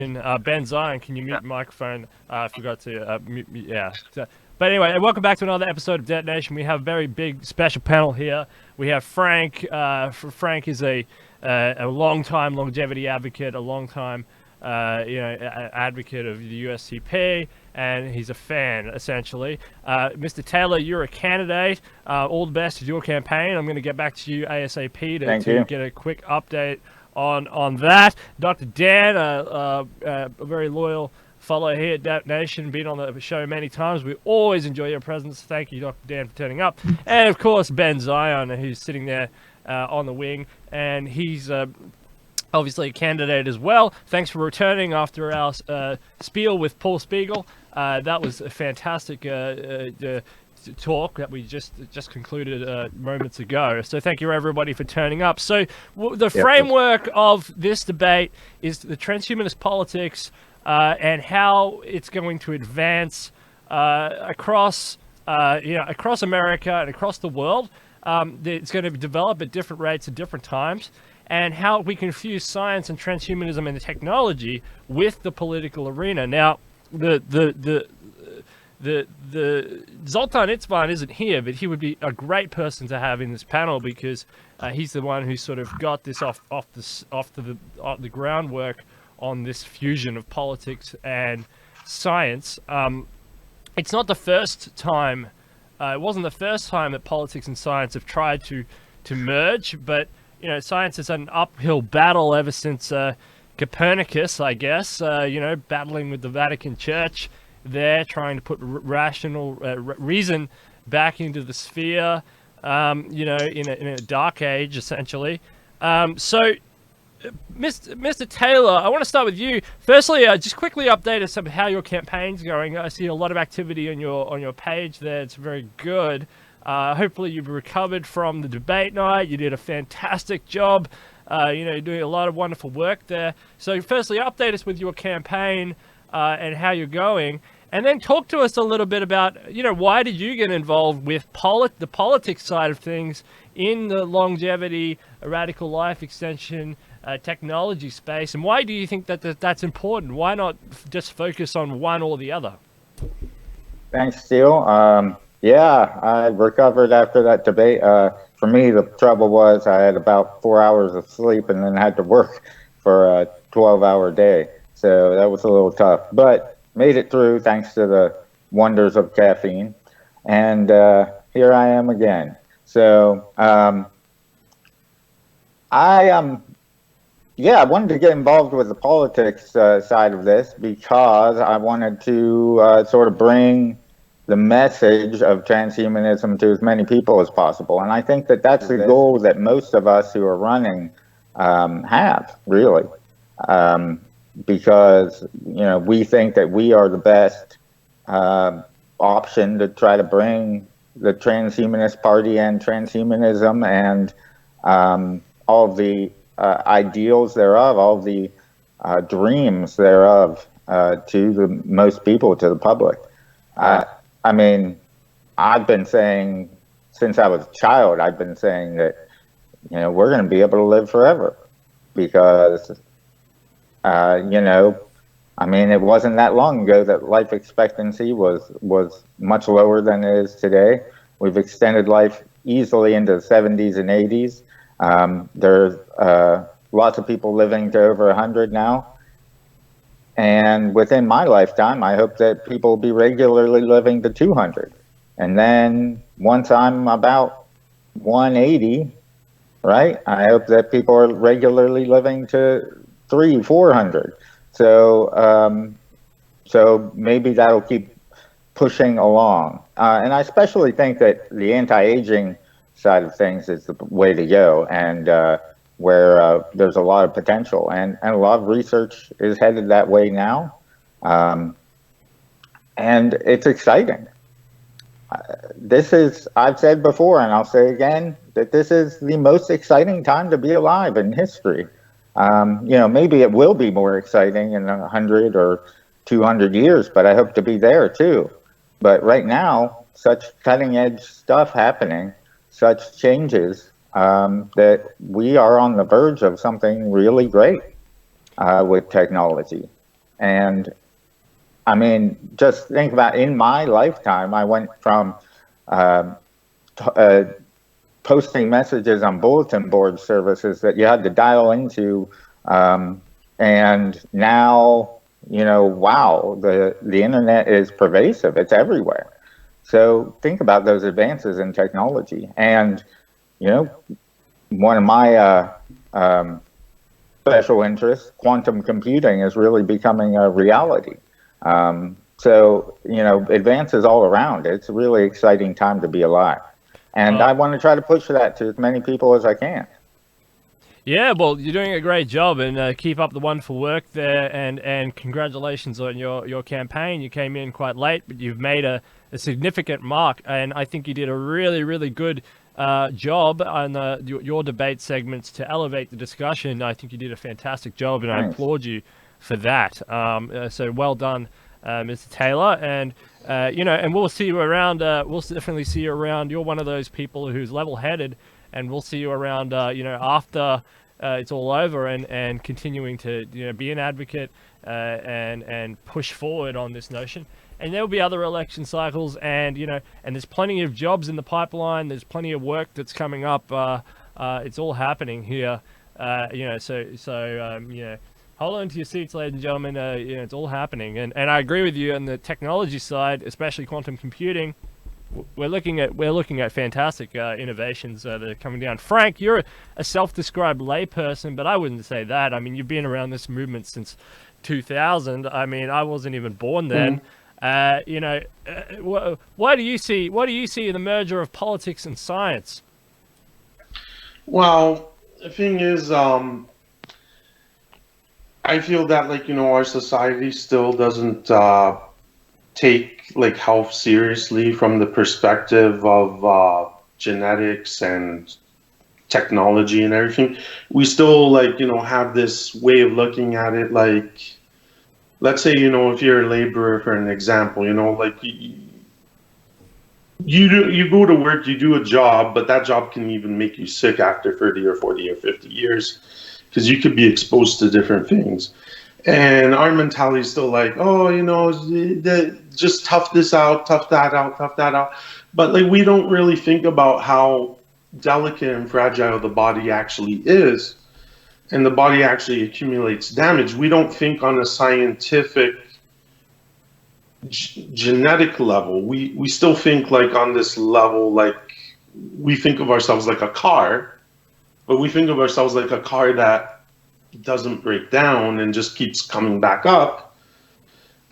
Ben Zion, can you mute your microphone? I forgot to mute. Yeah. But anyway, welcome back to another episode of Detonation. We have a very big special panel here. We have Frank. Frank is a long-time longevity advocate, a long-time advocate of the USCP, and he's a fan essentially. Mr. Taylor, you're a candidate. All the best with your campaign. I'm going to get back to you ASAP to get a quick update on that. Dr. Dan, a very loyal follow here at Detonation, been on the show many times. We always enjoy your presence. Thank you, Dr. Dan, for turning up. And of course, Ben Zion, who's sitting there on the wing, and he's obviously a candidate as well. Thanks for returning after our spiel with Paul Spiegel. That was a fantastic talk that we just concluded moments ago. So thank you everybody for turning up. So the framework of this debate is the transhumanist politics and how it's going to advance across America and across the world. It's going to develop at different rates at different times, and how we can fuse science and transhumanism and the technology with the political arena. Now, the Zoltan Itzvan isn't here, but he would be a great person to have in this panel because he's the one who sort of got this off the groundwork on this fusion of politics and science. It's not the first time. It wasn't the first time that politics and science have tried to merge, but science has had an uphill battle ever since Copernicus, I guess. Battling with the Vatican Church. They're trying to put rational reason back into the sphere, in a dark age, essentially. So, Mr. Taylor, I want to start with you. Firstly, just quickly update us on how your campaign's going. I see a lot of activity on your page there. It's very good. Hopefully, you've recovered from the debate night. You did a fantastic job. You're doing a lot of wonderful work there. So, firstly, update us with your campaign. And how you're going, and then talk to us a little bit about, why did you get involved with the politics side of things in the longevity, radical life extension, technology space, and why do you think that's important? Why not just focus on one or the other? Thanks, Steele. I recovered after that debate. For me, the trouble was I had about 4 hours of sleep and then had to work for a 12-hour day. So that was a little tough, but made it through thanks to the wonders of caffeine. And here I am again. So I wanted to get involved with the politics side of this because I wanted to sort of bring the message of transhumanism to as many people as possible. And I think that that's the goal that most of us who are running have, really. Because we think that we are the best option to try to bring the transhumanist party and transhumanism and all of the ideals thereof, all of the dreams thereof to the most people, to the public. I mean, I've been saying since I was a child, I've been saying that we're going to be able to live forever because it wasn't that long ago that life expectancy was much lower than it is today. We've extended life easily into the 70s and 80s. There's lots of people living to over 100 now. And within my lifetime, I hope that people will be regularly living to 200. And then once I'm about 180, right, I hope that people are regularly living to 300-400. So maybe that'll keep pushing along. And I especially think that the anti-aging side of things is the way to go, and where there's a lot of potential, and a lot of research is headed that way now. And it's exciting. I've said before, and I'll say again, that this is the most exciting time to be alive in history. Maybe it will be more exciting in 100 or 200 years, but I hope to be there too. But right now, such cutting edge stuff happening, such changes, that we are on the verge of something really great with technology. And I mean, just think about, in my lifetime, I went from posting messages on bulletin board services that you had to dial into, and now, you know, wow, the internet is pervasive. It's everywhere. So think about those advances in technology. And, you know, one of my special interests, quantum computing, is really becoming a reality. So, you know, advances all around. It's a really exciting time to be alive. And I want to try to push that to as many people as I can. Yeah, well, you're doing a great job, and keep up the wonderful work there, and congratulations on your campaign. You came in quite late, but you've made a significant mark, and I think you did a really, really good job on your debate segments to elevate the discussion. I think you did a fantastic job, and I applaud you for that. So well done, Mr. Taylor, and you know, and we'll see you around. We'll definitely see you around. You're one of those people who's level-headed, and we'll see you around. You know, after it's all over, and continuing to, you know, be an advocate and push forward on this notion. And there will be other election cycles, and, you know, and there's plenty of jobs in the pipeline. There's plenty of work that's coming up. It's all happening here. You know, so you know, hold on to your seats, ladies and gentlemen. You know, it's all happening, and I agree with you on the technology side, especially quantum computing. We're looking at fantastic innovations that are coming down. Frank, you're a self-described layperson, but I wouldn't say that. I mean, you've been around this movement since 2000. I mean, I wasn't even born then. You know, what do you see in the merger of politics and science? Well, the thing is, I feel that, like, you know, our society still doesn't take, like, health seriously from the perspective of genetics and technology and everything. We still, like, you know, have this way of looking at it, like, let's say, you know, if you're a laborer, for an example, you know, like, you go to work, you do a job, but that job can even make you sick after 30 or 40 or 50 years, because you could be exposed to different things. And our mentality is still like, oh, you know, just tough this out, tough that out, tough that out. But, like, we don't really think about how delicate and fragile the body actually is. And the body actually accumulates damage. We don't think on a scientific genetic level. We still think, like, on this level, like, we think of ourselves like a car, but we think of ourselves like a car that doesn't break down and just keeps coming back up.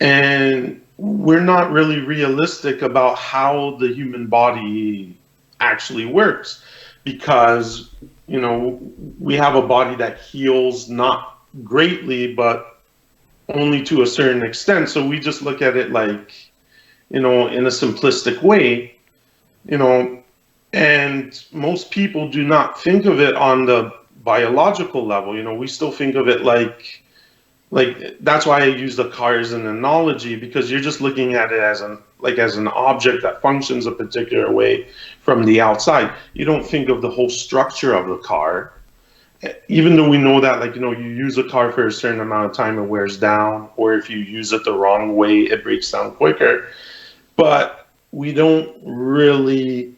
And we're not really realistic about how the human body actually works, because, you know, we have a body that heals not greatly, but only to a certain extent. So we just look at it like, you know, in a simplistic way, you know, and most people do not think of it on the biological level. You know, we still think of it like that's why I use the car as an analogy, because you're just looking at it as an object that functions a particular way from the outside. You don't think of the whole structure of the car, even though we know that, like, you know, you use a car for a certain amount of time, it wears down, or if you use it the wrong way, it breaks down quicker. But we don't really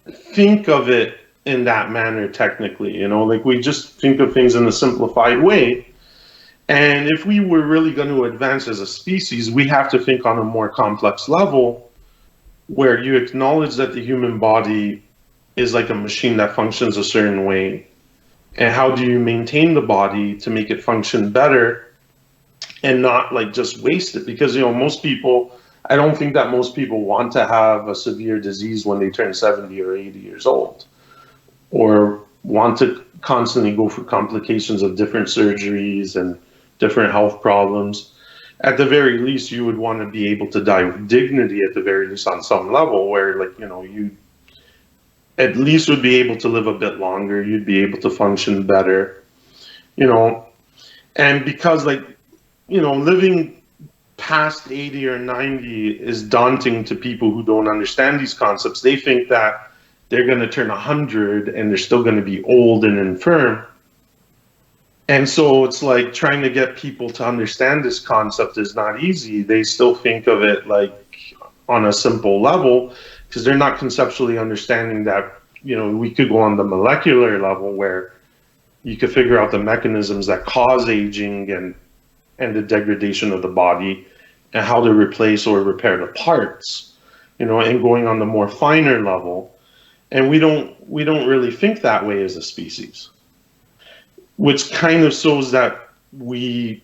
think of it in that manner technically, you know, like, we just think of things in a simplified way. And if we were really going to advance as a species, we have to think on a more complex level, where you acknowledge that the human body is like a machine that functions a certain way. And how do you maintain the body to make it function better and not, like, just waste it? Because, you know, most people, I don't think that most people want to have a severe disease when they turn 70 or 80 years old, or want to constantly go through complications of different surgeries and different health problems. At the very least, you would want to be able to die with dignity, at the very least on some level, where, like, you know, you at least would be able to live a bit longer, you'd be able to function better, you know. And because, like, you know, living past 80 or 90 is daunting to people who don't understand these concepts. They think that they're going to turn 100 and they're still going to be old and infirm. And so it's like trying to get people to understand this concept is not easy. They still think of it like on a simple level because they're not conceptually understanding that, we could go on the molecular level where you could figure out the mechanisms that cause aging and the degradation of the body and how to replace or repair the parts, and going on the more finer level. And we don't really think that way as a species, which kind of shows that we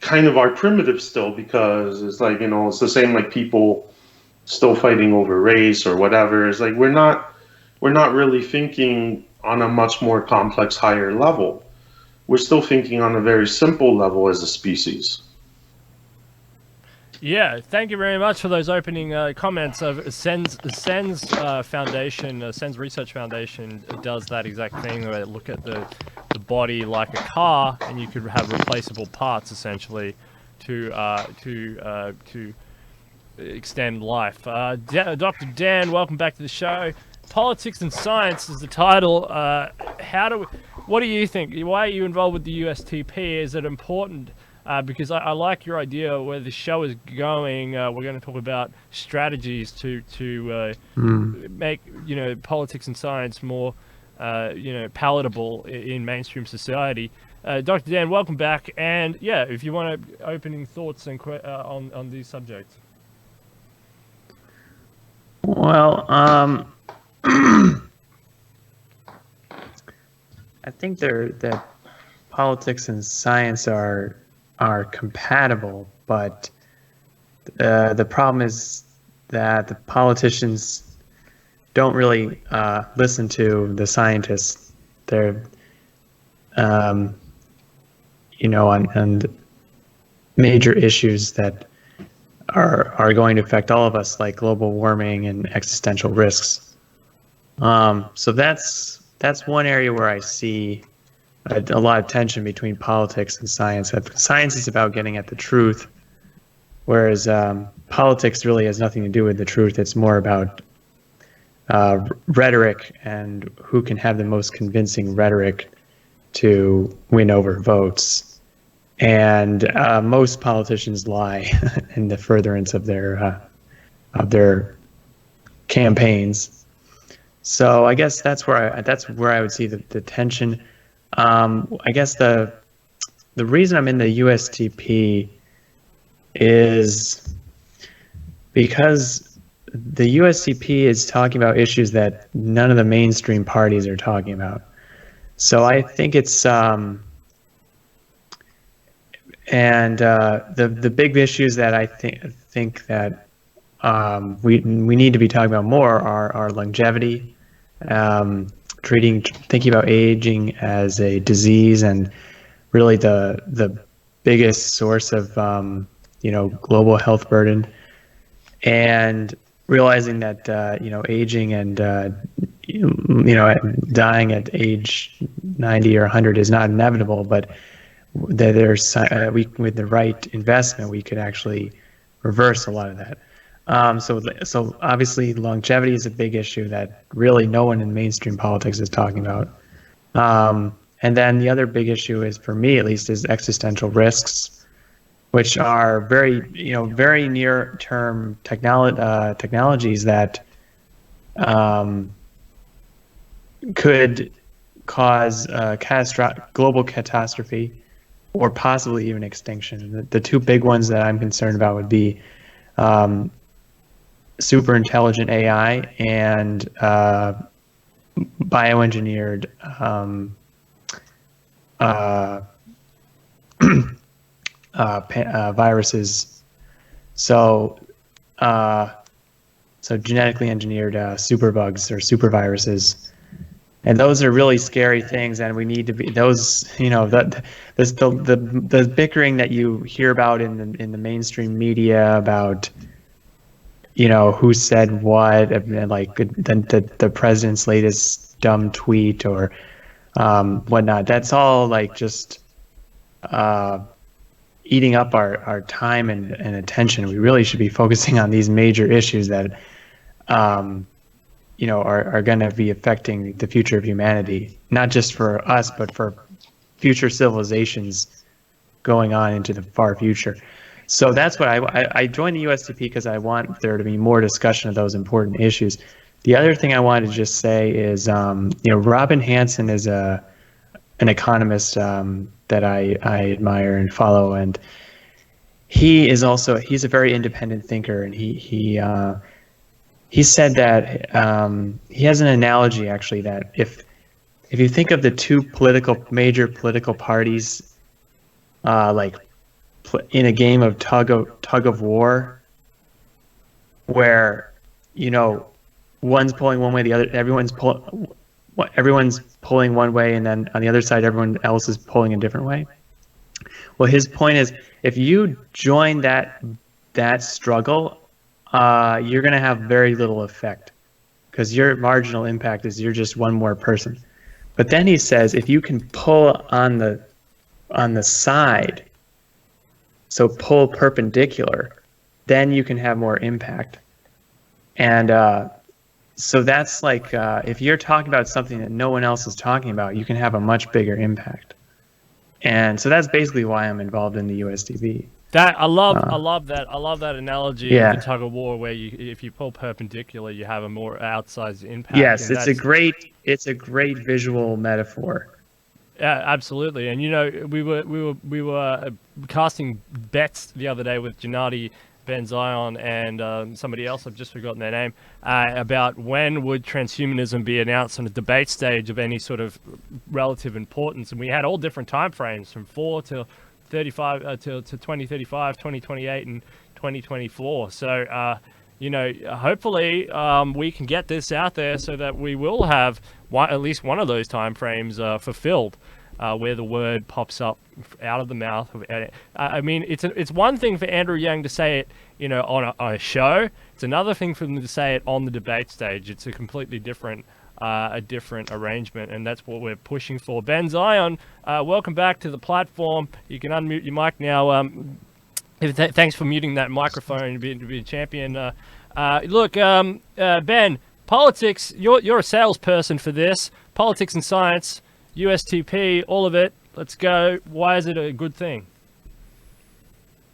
kind of are primitive still, because it's like, it's the same like people still fighting over race or whatever. It's like we're not really thinking on a much more complex, higher level. We're still thinking on a very simple level as a species. Yeah, thank you very much for those opening comments. Sen's Foundation, Sen's Research Foundation does that exact thing where they look at the body like a car, and you could have replaceable parts essentially to extend life. Dr. Dan, welcome back to the show. Politics and Science is the title. What do you think? Why are you involved with the USTP? Is it important? Because I like your idea where the show is going. We're going to talk about strategies to make politics and science more palatable in mainstream society. Dr. Dan, welcome back. And yeah, if you want opening thoughts and on these subjects. Well, I think that politics and science are compatible, but the problem is that the politicians don't really listen to the scientists. They're on major issues that are going to affect all of us, like global warming and existential risks. So that's one area where I see a lot of tension between politics and science. Science is about getting at the truth, whereas politics really has nothing to do with the truth. It's more about rhetoric and who can have the most convincing rhetoric to win over votes. And most politicians lie in the furtherance of their campaigns. So I guess that's where I would see the tension. I guess the reason I'm in the USTP is because the USTP is talking about issues that none of the mainstream parties are talking about. So I think it's the big issues that I think that we need to be talking about more are longevity, thinking about aging as a disease, and really the biggest source of global health burden, and realizing that aging and dying at age 90 or 100 is not inevitable, but that there's with the right investment we could actually reverse a lot of that. So obviously longevity is a big issue that really no one in mainstream politics is talking about. And then the other big issue is, for me at least, is existential risks, which are very near-term technologies that could cause global catastrophe, or possibly even extinction. The two big ones that I'm concerned about would be super intelligent AI and bioengineered viruses. So genetically engineered superbugs or superviruses. And those are really scary things, and we need to be those. The bickering that you hear about in the mainstream media about, who said what, and like the president's latest dumb tweet or whatnot. That's all like just eating up our time and attention. We really should be focusing on these major issues that are going to be affecting the future of humanity, not just for us, but for future civilizations going on into the far future. So that's what I joined the USTP because I want there to be more discussion of those important issues. The other thing I wanted to just say is, Robin Hanson is an economist that I admire and follow, and he's a very independent thinker, and he said that he has an analogy actually that if you think of the two major political parties like in a game of tug of war, where one's pulling one way, the other everyone's pulling one way, and then on the other side everyone else is pulling a different way. Well, his point is, if you join that struggle, you're going to have very little effect, because your marginal impact is you're just one more person. But then he says, if you can pull on the side, so pull perpendicular, then you can have more impact. And so that's like, if you're talking about something that no one else is talking about, you can have a much bigger impact. And so that's basically why I'm involved in the USDB. I love that. I love that analogy Yeah. of the tug of war, where if you pull perpendicular, you have a more outsized impact. Yes, and it's a great visual metaphor. Yeah, absolutely. And we were casting bets the other day with Gennady Ben-Zion and somebody else, I've just forgotten their name, about when would transhumanism be announced on a debate stage of any sort of relative importance. And we had all different time frames, from 4 to 35 to 2035, 2028, and 2024. So, hopefully we can get this out there so that we will have at least one of those time frames fulfilled, where the word pops up out of the mouth of I mean, it's one thing for Andrew Yang to say it, on a show. It's another thing for them to say it on the debate stage. It's a completely different arrangement, and that's what we're pushing for. Ben-Zion, welcome back to the platform. You can unmute your mic now. Thanks for muting that microphone to be a champion. Look, Ben, politics, you're a salesperson for this. Politics and science, USTP, all of it. Let's go. Why is it a good thing?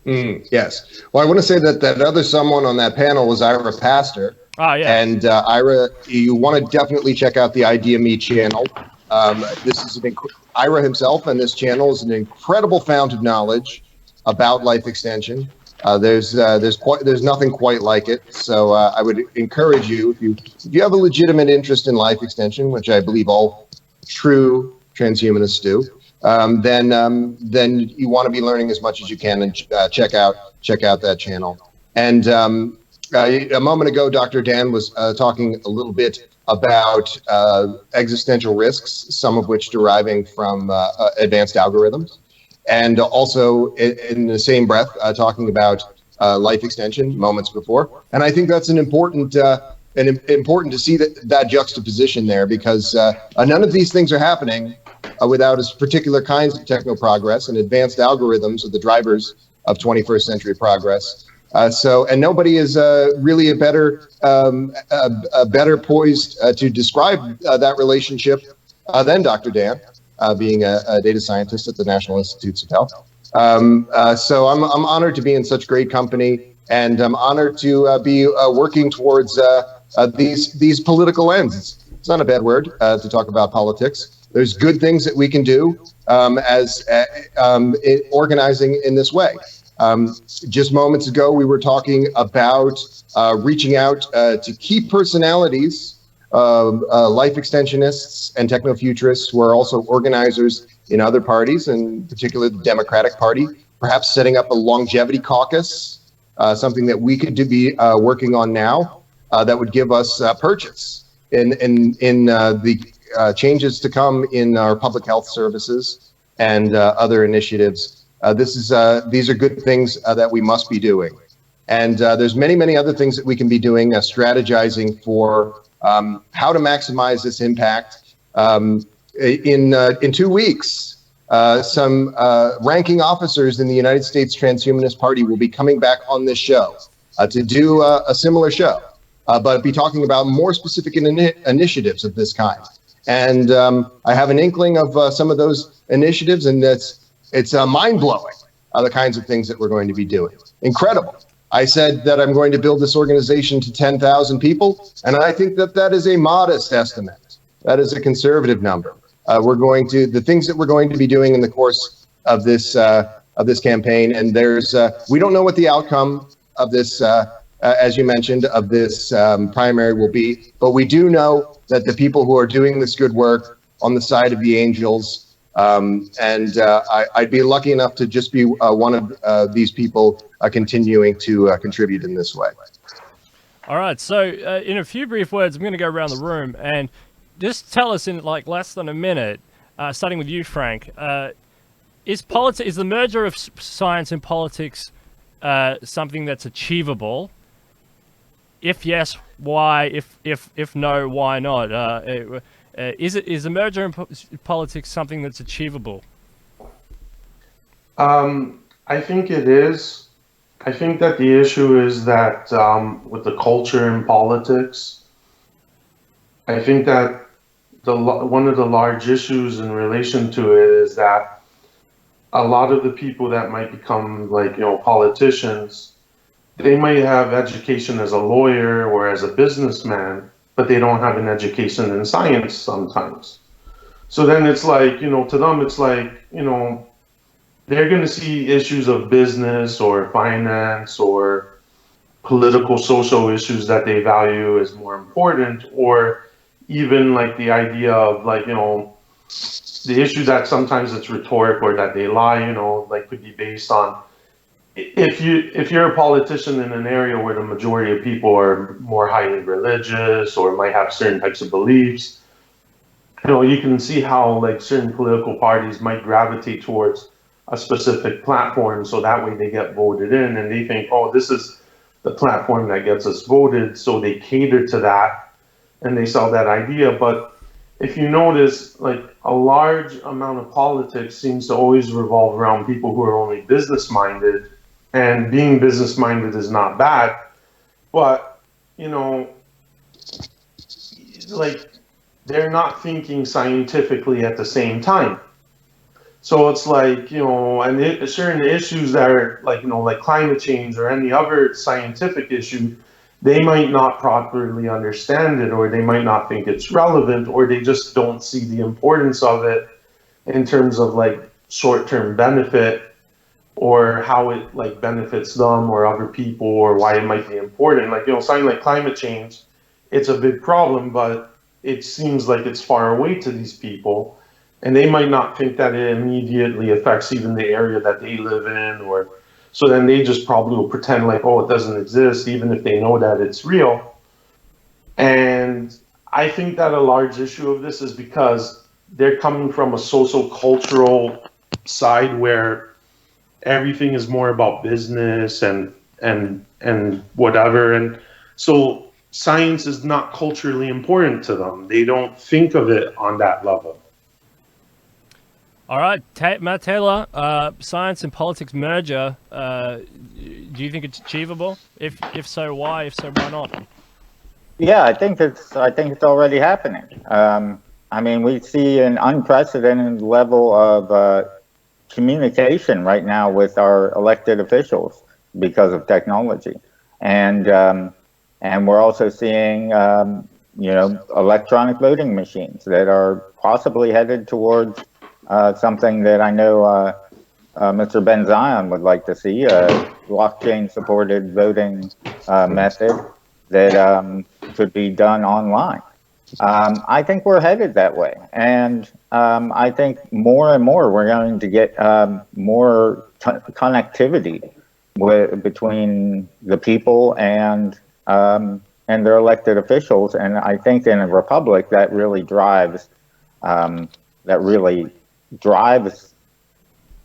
Yes. Well, I want to say that other someone on that panel was Ira Pastor. Oh, yeah. And Ira, you want to definitely check out the Idea Me channel. This is Ira himself, and this channel is an incredible fount of knowledge about life extension. There's nothing quite like it. So I would encourage you, if you have a legitimate interest in life extension, which I believe all true transhumanists do, then you want to be learning as much as you can, and check out that channel. And a moment ago, Dr. Dan was talking a little bit about existential risks, some of which deriving from advanced algorithms, and also in the same breath talking about life extension moments before. And I think that's important to see that juxtaposition there, because none of these things are happening without particular kinds of techno progress, and advanced algorithms are the drivers of 21st century progress. And nobody is really a better poised to describe that relationship than Dr. Dan, being a data scientist at the National Institutes of Health. So I'm honored to be in such great company, and I'm honored to be working towards these political ends. It's not a bad word to talk about politics. There's good things that we can do as organizing in this way. Just moments ago, we were talking about reaching out to key personalities, life extensionists and techno-futurists who are also organizers in other parties, in particular the Democratic Party, perhaps setting up a longevity caucus, something that we could be working on now that would give us purchase in the changes to come in our public health services and other initiatives. These are good things that we must be doing. And there's many other things that we can be doing, strategizing for how to maximize this impact. In 2 weeks, some ranking officers in the United States Transhumanist Party will be coming back on this show to do a similar show, but be talking about more specific initiatives of this kind. And I have an inkling of some of those initiatives, and it's mind-blowing, the kinds of things that we're going to be doing. Incredible. I said that I'm going to build this organization to 10,000 people, and I think that that is a modest estimate. That is a conservative number. The things that we're going to be doing in the course of this campaign, and we don't know what the outcome of this, as you mentioned, of this primary will be, but we do know that the people who are doing this good work on the side of the angels, I'd be lucky enough to just be one of these people continuing to contribute in this way. All right, so in a few brief words, I'm going to go around the room and just tell us in like less than a minute, starting with you, Frank, is the merger of science and politics something that's achievable? If yes, why? If no, why not? Is the merger in politics something that's achievable? I think it is. I think that the issue is that with the culture in politics, I think that one of the large issues in relation to it is that a lot of the people that might become politicians, they might have education as a lawyer or as a businessman, but they don't have an education in science sometimes. So then it's like, to them, it's like, they're going to see issues of business or finance or political, social issues that they value as more important, or even like the idea of the issue that sometimes it's rhetoric or that they lie, could be based on if you're a politician in an area where the majority of people are more highly religious or might have certain types of beliefs, you can see how certain political parties might gravitate towards a specific platform, so that way they get voted in and they think, oh, this is the platform that gets us voted, so they cater to that and they sell that idea. But if you notice, a large amount of politics seems to always revolve around people who are only business minded, and being business minded is not bad, but they're not thinking scientifically at the same time. So it's and certain issues that are like climate change or any other scientific issue, they might not properly understand it, or they might not think it's relevant, or they just don't see the importance of it in terms of short-term benefit, or how it benefits them or other people, or why it might be important. Something like climate change, it's a big problem, but it seems like it's far away to these people. And they might not think that it immediately affects even the area that they live in, or so then they just probably will pretend oh, it doesn't exist, even if they know that it's real. And I think that a large issue of this is because they're coming from a social cultural side where everything is more about business and whatever. And so science is not culturally important to them. They don't think of it on that level. All right, Matt Taylor, science and politics merger. Do you think it's achievable? If so, why? If so, why not? Yeah, I think it's already happening. I mean, we see an unprecedented level of communication right now with our elected officials because of technology, and we're also seeing electronic voting machines that are possibly headed towards something that I know Mr. Ben Zion would like to see, a blockchain-supported voting method that could be done online. I think we're headed that way, and I think more and more we're going to get more connectivity between the people and their elected officials, and I think in a republic that really drives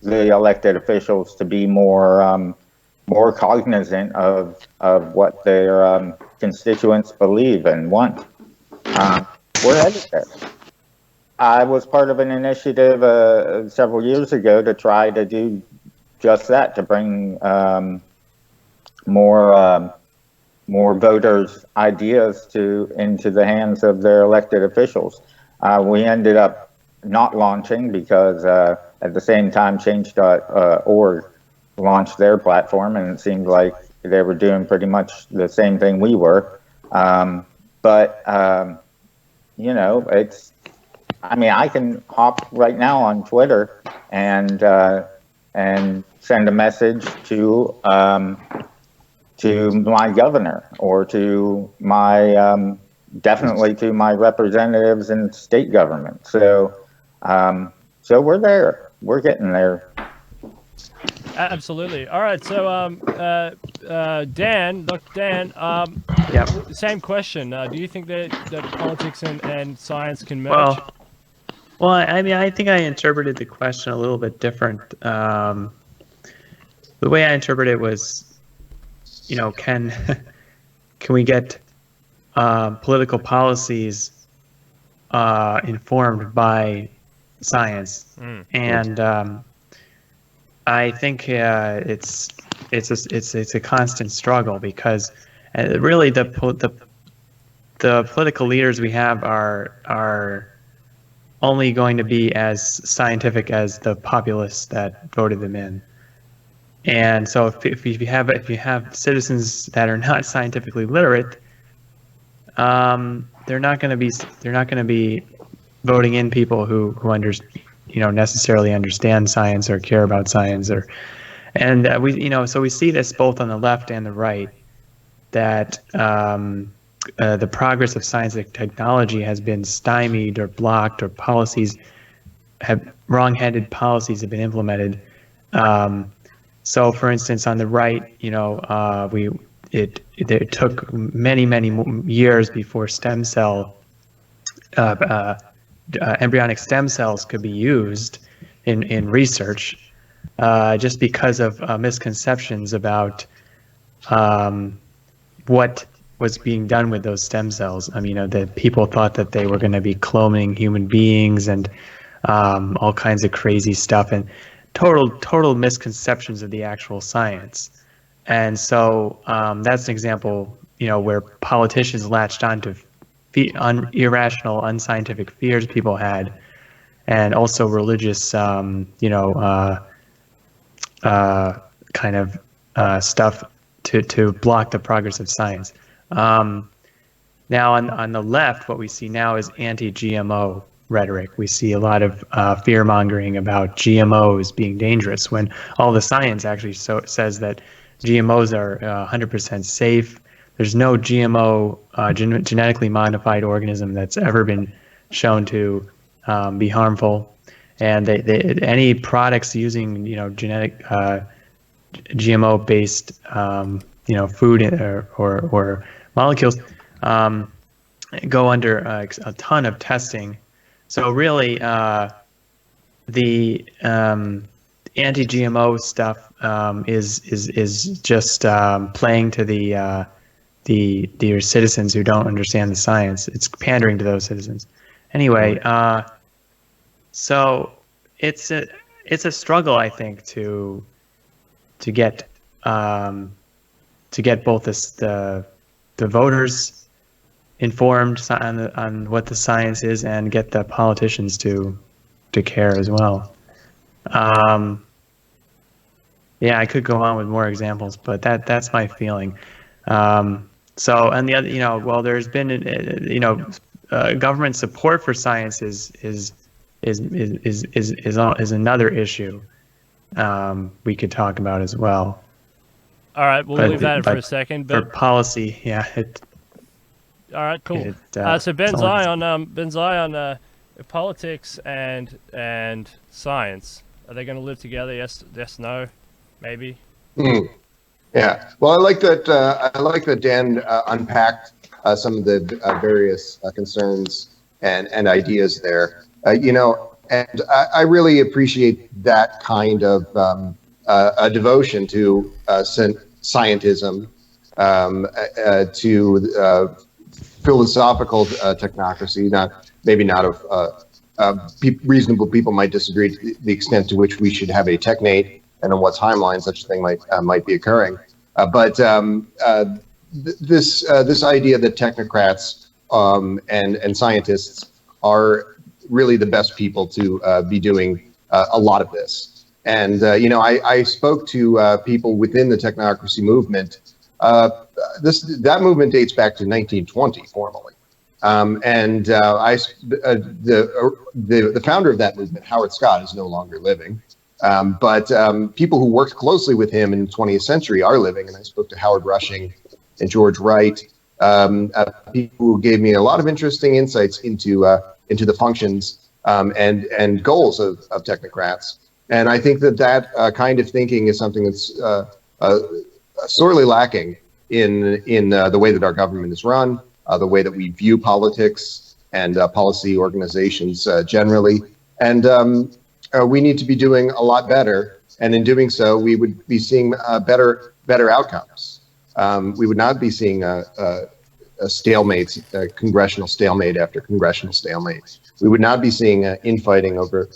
the elected officials to be more cognizant of what their constituents believe and want. We're headed there. I was part of an initiative several years ago to try to do just that, to bring more voters' ideas into the hands of their elected officials. we ended up not launching because at the same time Change.org launched their platform, and it seemed like they were doing pretty much the same thing we were. You know, I mean, I can hop right now on Twitter and send a message to my governor or to my definitely to my representatives in state government. So we're there. We're getting there. Absolutely. All right. So, Dan, Dr. Dan, Yeah. same question. Do you think that politics and science can merge? Well, I mean, I think I interpreted the question a little bit different. The way I interpreted it was, you know, can we get political policies informed by science? And I think it's a constant struggle because really the political leaders we have are only going to be as scientific as the populace that voted them in. And so if you have citizens that are not scientifically literate, they're not going to be voting in people who necessarily understand science or care about science, so we see this both on the left and the right, that the progress of science and technology has been stymied or blocked, or wrong-headed policies have been implemented. So, for instance, on the right, it took many years before embryonic stem cells could be used in research, just because of misconceptions about what was being done with those stem cells. I mean, that people thought that they were going to be cloning human beings and all kinds of crazy stuff, and total misconceptions of the actual science. And so that's an example, where politicians latched onto irrational, unscientific fears people had, and also religious, kind of stuff to block the progress of science. Now, on the left, what we see now is anti-GMO rhetoric. We see a lot of fear-mongering about GMOs being dangerous, when all the science actually says that GMOs are 100% safe. There's no GMO, genetically modified organism that's ever been shown to be harmful. And any products using, genetic GMO-based, food or molecules go under a ton of testing. So really, the anti-GMO stuff is just playing to the citizens who don't understand the science. It's pandering to those citizens. Anyway, so it's a struggle, I think, to get both the voters informed on what the science is, and get the politicians to care as well. Yeah, I could go on with more examples, but that's my feeling. So, and the other, there's been, government support for science is another issue we could talk about as well. All right, we'll leave that in for a second. But for policy, yeah. All right, cool. So Ben's eye on politics and science. Are they going to live together? Yes, no, maybe. Yeah. Well, I like that Dan unpacked some of the various concerns and ideas there. And I really appreciate that kind of a devotion to scientism, to philosophical technocracy. Maybe not of reasonable people might disagree to the extent to which we should have a technate, and on what timeline such a thing might be occurring. But this idea that technocrats and scientists are really the best people to be doing a lot of this. And I spoke to people within the technocracy movement. That movement dates back to 1920 formally. The founder of that movement, Howard Scott, is no longer living. But people who worked closely with him in the 20th century are living, and I spoke to Howard Rushing and George Wright, people who gave me a lot of interesting insights into the functions and goals of technocrats. And I think that kind of thinking is something that's sorely lacking in the way that our government is run, the way that we view politics and policy organizations generally. And we need to be doing a lot better. And in doing so, we would be seeing better outcomes. We would not be seeing a stalemate, congressional stalemate after congressional stalemate. We would not be seeing infighting over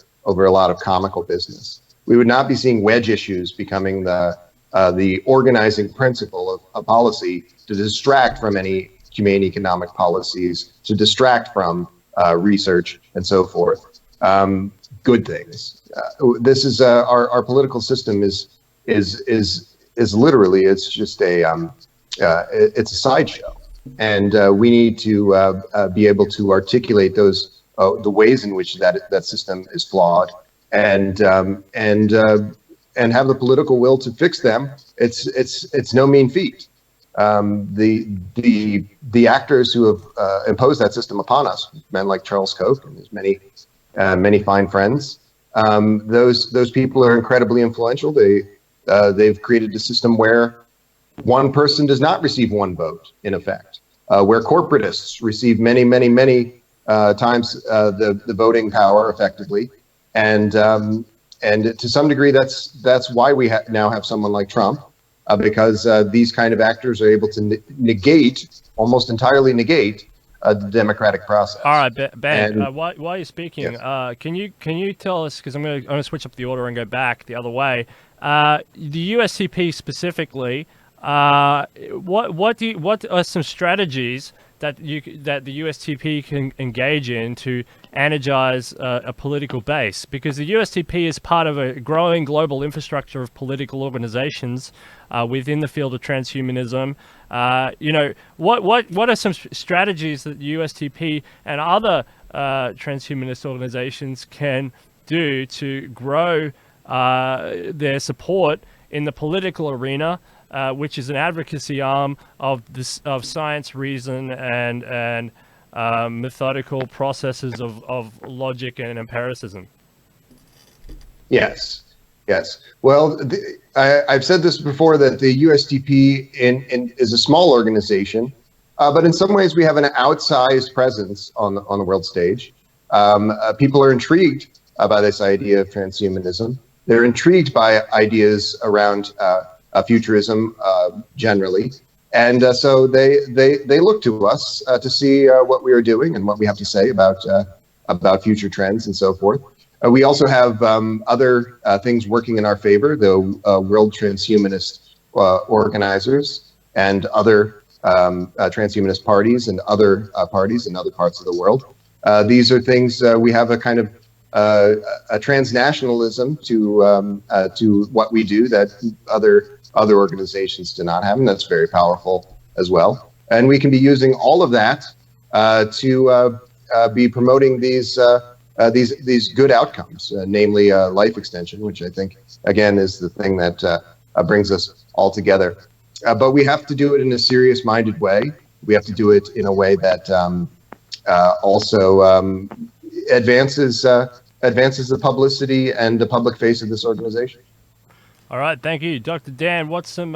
a lot of comical business. We would not be seeing wedge issues becoming the organizing principle of policy to distract from any humane economic policies, to distract from research and so forth. Good things. This is our political system is literally, it's just it's a sideshow, and we need to be able to articulate those the ways in which that system is flawed, and have the political will to fix them. It's no mean feat. The actors who have imposed that system upon us, men like Charles Koch and his many fine friends, those people are incredibly influential. They've created a system where one person does not receive one vote, in effect, where corporatists receive many times the voting power effectively, and to some degree that's why we now have someone like Trump, because these kind of actors are able to almost entirely negate the democratic process. All right, Ben. While you're speaking, yes. Can you tell us, because I'm gonna switch up the order and go back the other way. The USTP specifically, what are some strategies that the USTP can engage in to energize a political base? Because the USTP is part of a growing global infrastructure of political organizations within the field of transhumanism. What are some strategies that the USTP and other transhumanist organizations can do to grow their support in the political arena, which is an advocacy arm of science, reason, and methodical processes of logic and empiricism? Yes. Well, I've said this before, that the USTP is a small organization, but in some ways we have an outsized presence on the world stage. People are intrigued by this idea of transhumanism. They're intrigued by ideas around futurism generally, and so they look to us to see what we are doing and what we have to say about future trends and so forth. We also have other things working in our favor, the World Transhumanist organizers and other transhumanist parties and other parties in other parts of the world. These are things we have a kind of a transnationalism to what we do that other organizations do not have, and that's very powerful as well. And we can be using all of that to be promoting these good outcomes, namely life extension, which I think again is the thing that brings us all together. But we have to do it in a serious-minded way. We have to do it in a way that also advances the publicity and the public face of this organization. All right, thank you, Dr. Dan. What's some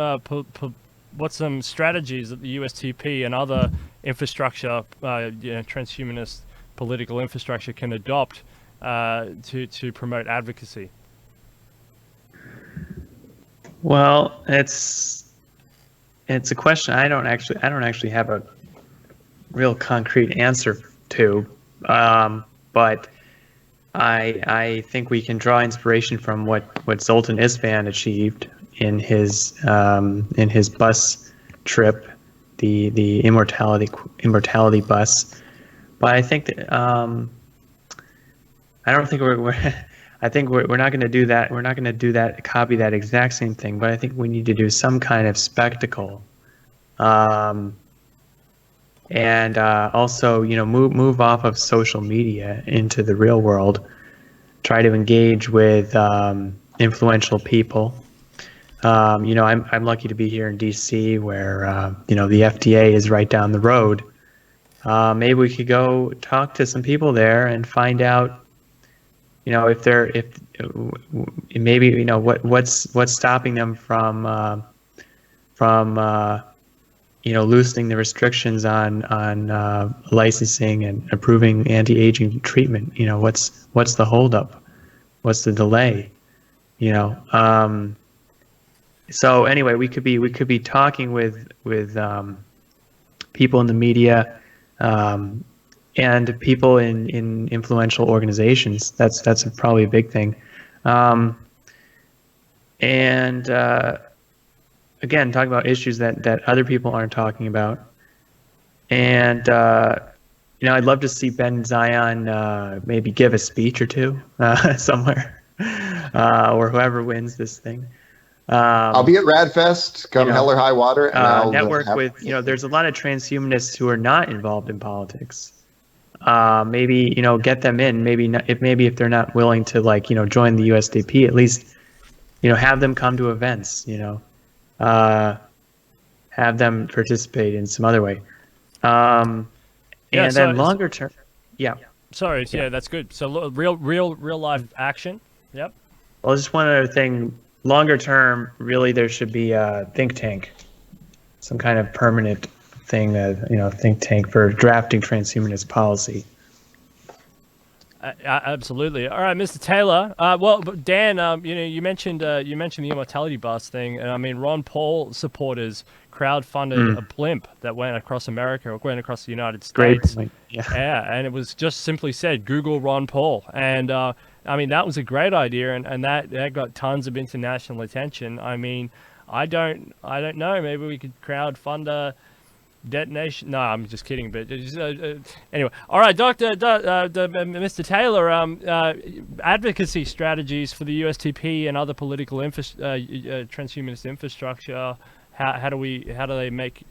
strategies that the USTP and other infrastructure, transhumanist political infrastructure, can adopt to promote advocacy? Well, it's a question I don't actually have a real concrete answer to, but I think we can draw inspiration from what Zoltan Isvan achieved in his bus trip, the immortality bus. But I think that I don't think we're I think we're not going to do that. We're not going to do that, copy that exact same thing, but I think we need to do some kind of spectacle. And also, move off of social media into the real world. Try to engage with influential people. I'm lucky to be here in D.C., where the FDA is right down the road. Maybe we could go talk to some people there and find out, if maybe what's stopping them from loosening the restrictions on licensing and approving anti-aging treatment. What's the holdup? What's the delay? So anyway, we could be talking with people in the media and people in influential organizations. That's probably a big thing. And again, talking about issues that other people aren't talking about. And I'd love to see Ben Zion maybe give a speech or two somewhere, or whoever wins this thing. I'll be at Radfest, come hell or high water, and I'll network with. There's a lot of transhumanists who are not involved in politics. Maybe get them in. Maybe not, if they're not willing to join the USDP, at least have them come to events. Have them participate in some other way. And then longer term, yeah. Sorry, yeah, that's good. So real life action. Yep. Well, just one other thing. Longer term, really, there should be a think tank, some kind of permanent thing, think tank for drafting transhumanist policy. Absolutely. All right, Mr. Taylor. Well, Dan, you mentioned the immortality bus thing, and I mean, Ron Paul supporters crowdfunded a blimp that went across America, or went across the United States. Great. Yeah. Yeah, and it was just simply said, Google Ron Paul, and I mean, that was a great idea, and that got tons of international attention. I mean, I don't know. Maybe we could crowdfund a detonation. No, I'm just kidding. But anyway, all right, Mr. Taylor. Advocacy strategies for the USTP and other political transhumanist infrastructure. How do they make?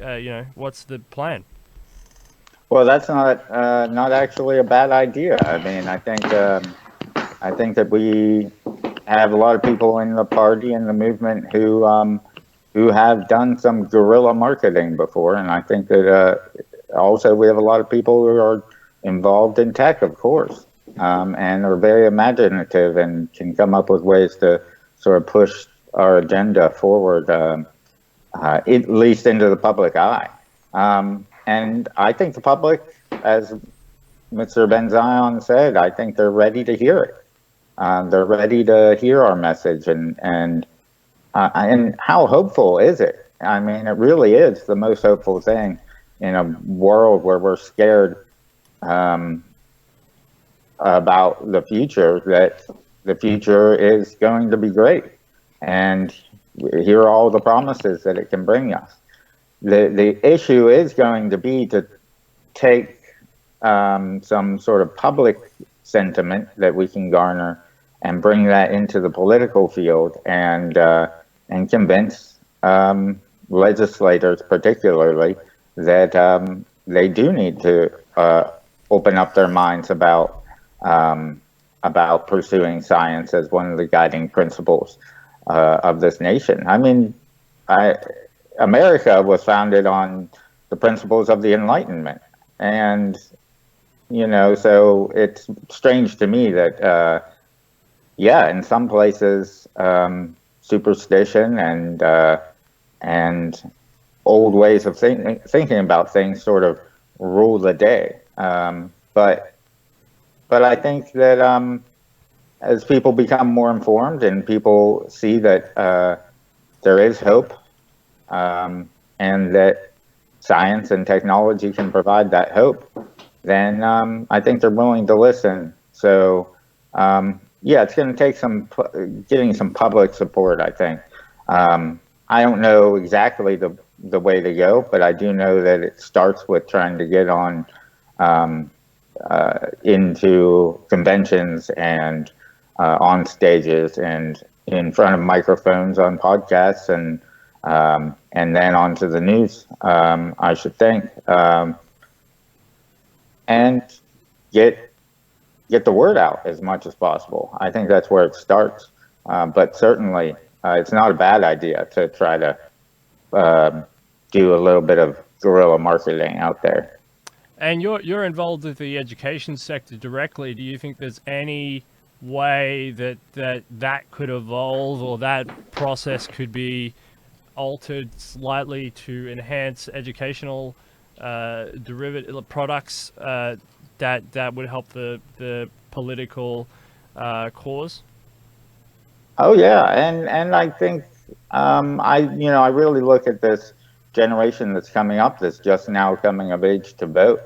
What's the plan? Well, that's not actually a bad idea. I mean, I think that we have a lot of people in the party and the movement who have done some guerrilla marketing before, and I think that also we have a lot of people who are involved in tech, of course, and are very imaginative and can come up with ways to sort of push our agenda forward, at least into the public eye. And I think the public, as Mr. Ben Zion said, I think they're ready to hear it. They're ready to hear our message, and how hopeful is it? I mean, it really is the most hopeful thing in a world where we're scared about the future, that the future is going to be great. And here are all the promises that it can bring us. The issue is going to be to take some sort of public sentiment that we can garner and bring that into the political field, and convince legislators, particularly, that they do need to open up their minds about pursuing science as one of the guiding principles of this nation. I mean, America was founded on the principles of the Enlightenment, and so it's strange to me that in some places superstition and old ways of thinking about things sort of rule the day. But I think that as people become more informed and people see that there is hope, and that science and technology can provide that hope, then I think they're willing to listen. So it's going to take getting some public support, I think. I don't know exactly the way to go, but I do know that it starts with trying to get on into conventions and on stages and in front of microphones on podcasts and then onto the news, I should think, and get the word out as much as possible. I think that's where it starts. But certainly, it's not a bad idea to try to do a little bit of guerrilla marketing out there. And you're involved with the education sector directly. Do you think there's any way that could evolve, or that process could be altered slightly to enhance educational derivative products that would help the political cause? Oh yeah, and I think I really look at this generation that's coming up, that's just now coming of age to vote.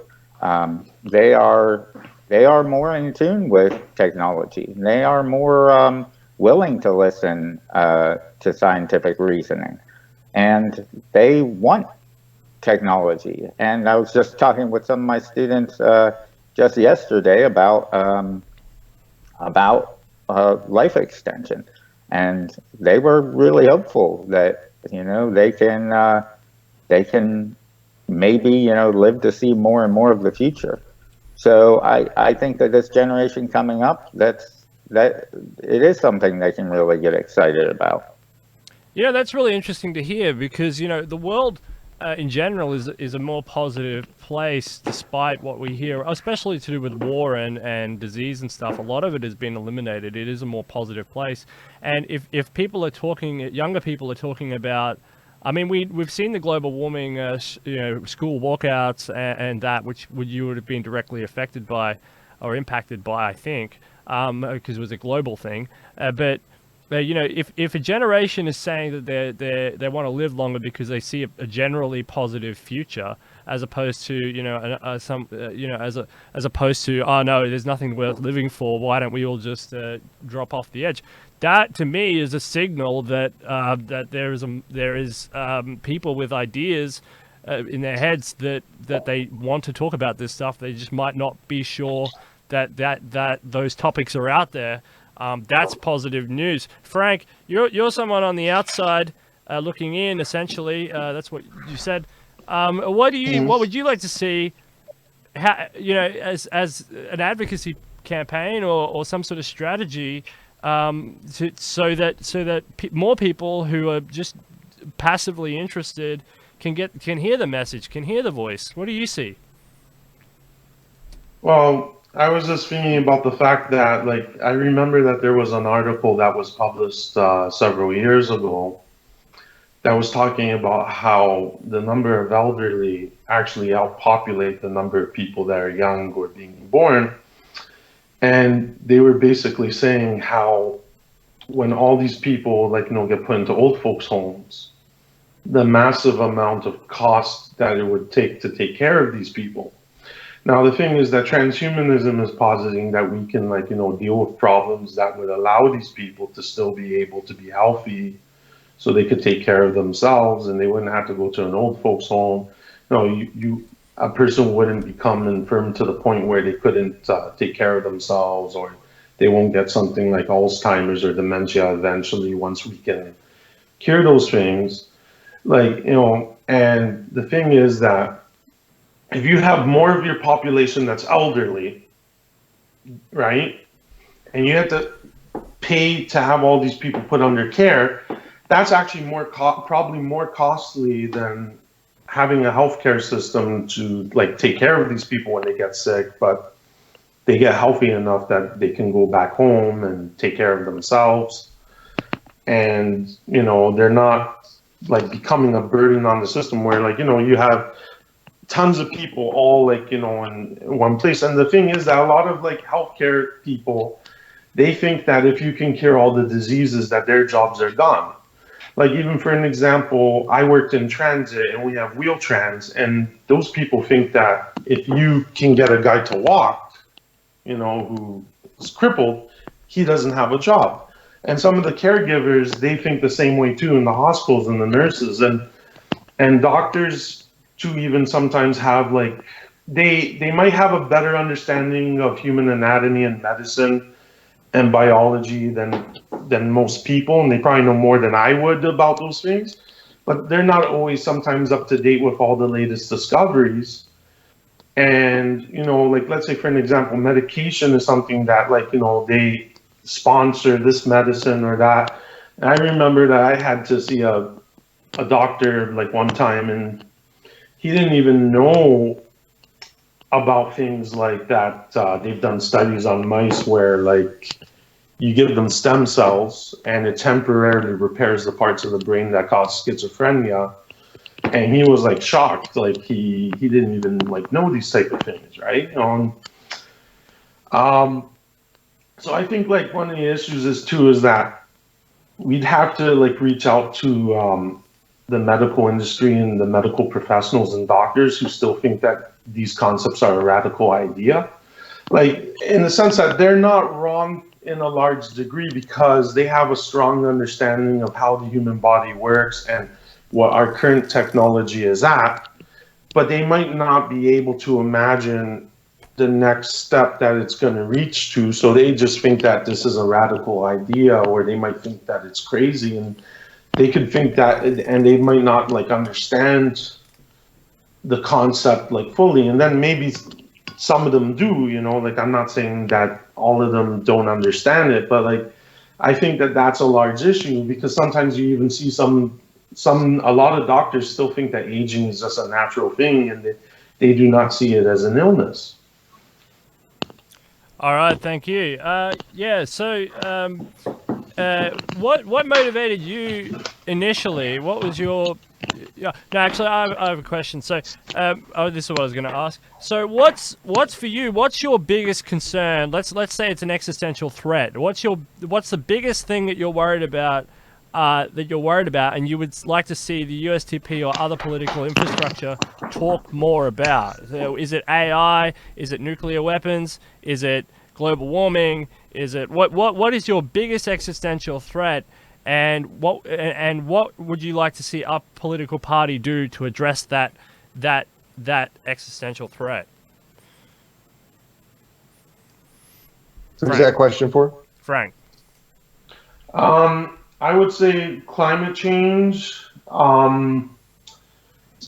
They are more in tune with technology. They are more willing to listen to scientific reasoning, and they want technology. And I was just talking with some of my students just yesterday about life extension, and they were really hopeful that they can maybe live to see more and more of the future. So I think that this generation coming up, that it is something they can really get excited about. Yeah, that's really interesting to hear, because the world in general is a more positive place, despite what we hear, especially to do with war and disease and stuff. A lot of it has been eliminated. It is a more positive place. And if people are talking, younger people are talking about, I mean, we've seen the global warming, school walkouts and that, which you would have been directly affected by or impacted by, I think, because it was a global thing. But if a generation is saying that they want to live longer because they see a generally positive future, as opposed to as opposed to, oh no, there's nothing worth living for, why don't we all just drop off the edge? That to me is a signal that there is people with ideas in their heads that they want to talk about this stuff. They just might not be sure that those topics are out there. That's positive news. Frank, you're someone on the outside looking in. Essentially, that's what you said. What would you like to see? As an advocacy campaign or some sort of strategy, so that more people who are just passively interested can hear the message, can hear the voice. What do you see? Well, I was just thinking about the fact that, I remember that there was an article that was published several years ago that was talking about how the number of elderly actually outpopulate the number of people that are young or being born. And they were basically saying how when all these people get put into old folks' homes, the massive amount of cost that it would take to take care of these people. Now, the thing is that transhumanism is positing that we can deal with problems that would allow these people to still be able to be healthy, so they could take care of themselves and they wouldn't have to go to an old folks' home. A person wouldn't become infirm to the point where they couldn't take care of themselves, or they won't get something like Alzheimer's or dementia eventually once we can cure those things. And the thing is that if you have more of your population that's elderly, right, and you have to pay to have all these people put under care, that's actually probably more costly than having a healthcare system to take care of these people when they get sick, but they get healthy enough that they can go back home and take care of themselves. And, they're not becoming a burden on the system where you have tons of people all in one place. And the thing is that a lot of healthcare people, they think that if you can cure all the diseases, that their jobs are gone. Even for an example, I worked in transit and we have Wheel-Trans, and those people think that if you can get a guy to walk, who is crippled, he doesn't have a job. And some of the caregivers, they think the same way too, in the hospitals and the nurses and doctors too, even sometimes have they might have a better understanding of human anatomy and medicine and biology than most people, and they probably know more than I would about those things, but they're not always sometimes up to date with all the latest discoveries. And, you know, like, let's say for an example, medication is something that, like, you know, they sponsor this medicine or that. And I remember that I had to see a doctor like one time, and he didn't even know about things like that. They've done studies on mice where, like, you give them stem cells and it temporarily repairs the parts of the brain that cause schizophrenia. And he was like shocked, like he didn't even like know these type of things, right? So I think like one of the issues is that we'd have to like reach out to the medical industry and the medical professionals and doctors who still think that these concepts are a radical idea. Like, in the sense that they're not wrong in a large degree because they have a strong understanding of how the human body works and what our current technology is at, but they might not be able to imagine the next step that it's going to reach to. So they just think that this is a radical idea, or they might think that it's crazy, and they could think that, and they might not like understand the concept like fully. And then maybe some of them do, you know, like I'm not saying that all of them don't understand it, but like I think that that's a large issue, because sometimes you even see a lot of doctors still think that aging is just a natural thing, and they do not see it as an illness. All right, thank you. Yeah, so what motivated you initially? What was your... Yeah, no, actually, I have a question. So, this is what I was going to ask. So, what's for you? What's your biggest concern? Let's say it's an existential threat. What's the biggest thing that you're worried about? And you would like to see the USTP or other political infrastructure talk more about? So is it AI? Is it nuclear weapons? Is it global warming? Is it what is your biggest existential threat? And what would you like to see our political party do to address that existential threat? Who's that question for? Frank. I would say climate change,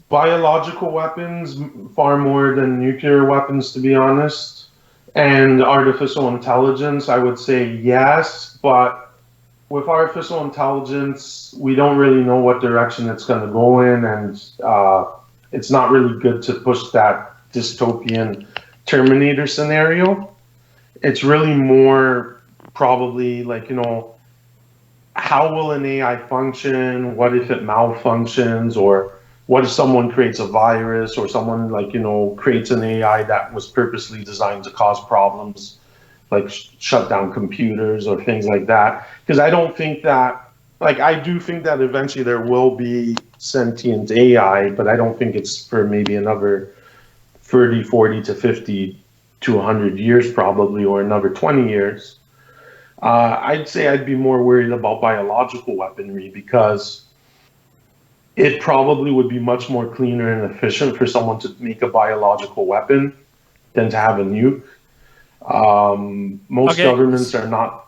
biological weapons, far more than nuclear weapons, to be honest, and artificial intelligence. I would say yes, but with artificial intelligence, we don't really know what direction it's going to go in, and it's not really good to push that dystopian Terminator scenario. It's really more probably like, you know, how will an AI function? What if it malfunctions? Or what if someone creates a virus, or someone, like, you know, creates an AI that was purposely designed to cause problems, like shut down computers or things like that? Because I don't think that, like, I do think that eventually there will be sentient AI, but I don't think it's for maybe another 30, 40 to 50 to 100 years probably, or another 20 years. I'd say I'd be more worried about biological weaponry, because it probably would be much more cleaner and efficient for someone to make a biological weapon than to have a nuke. Most governments are not.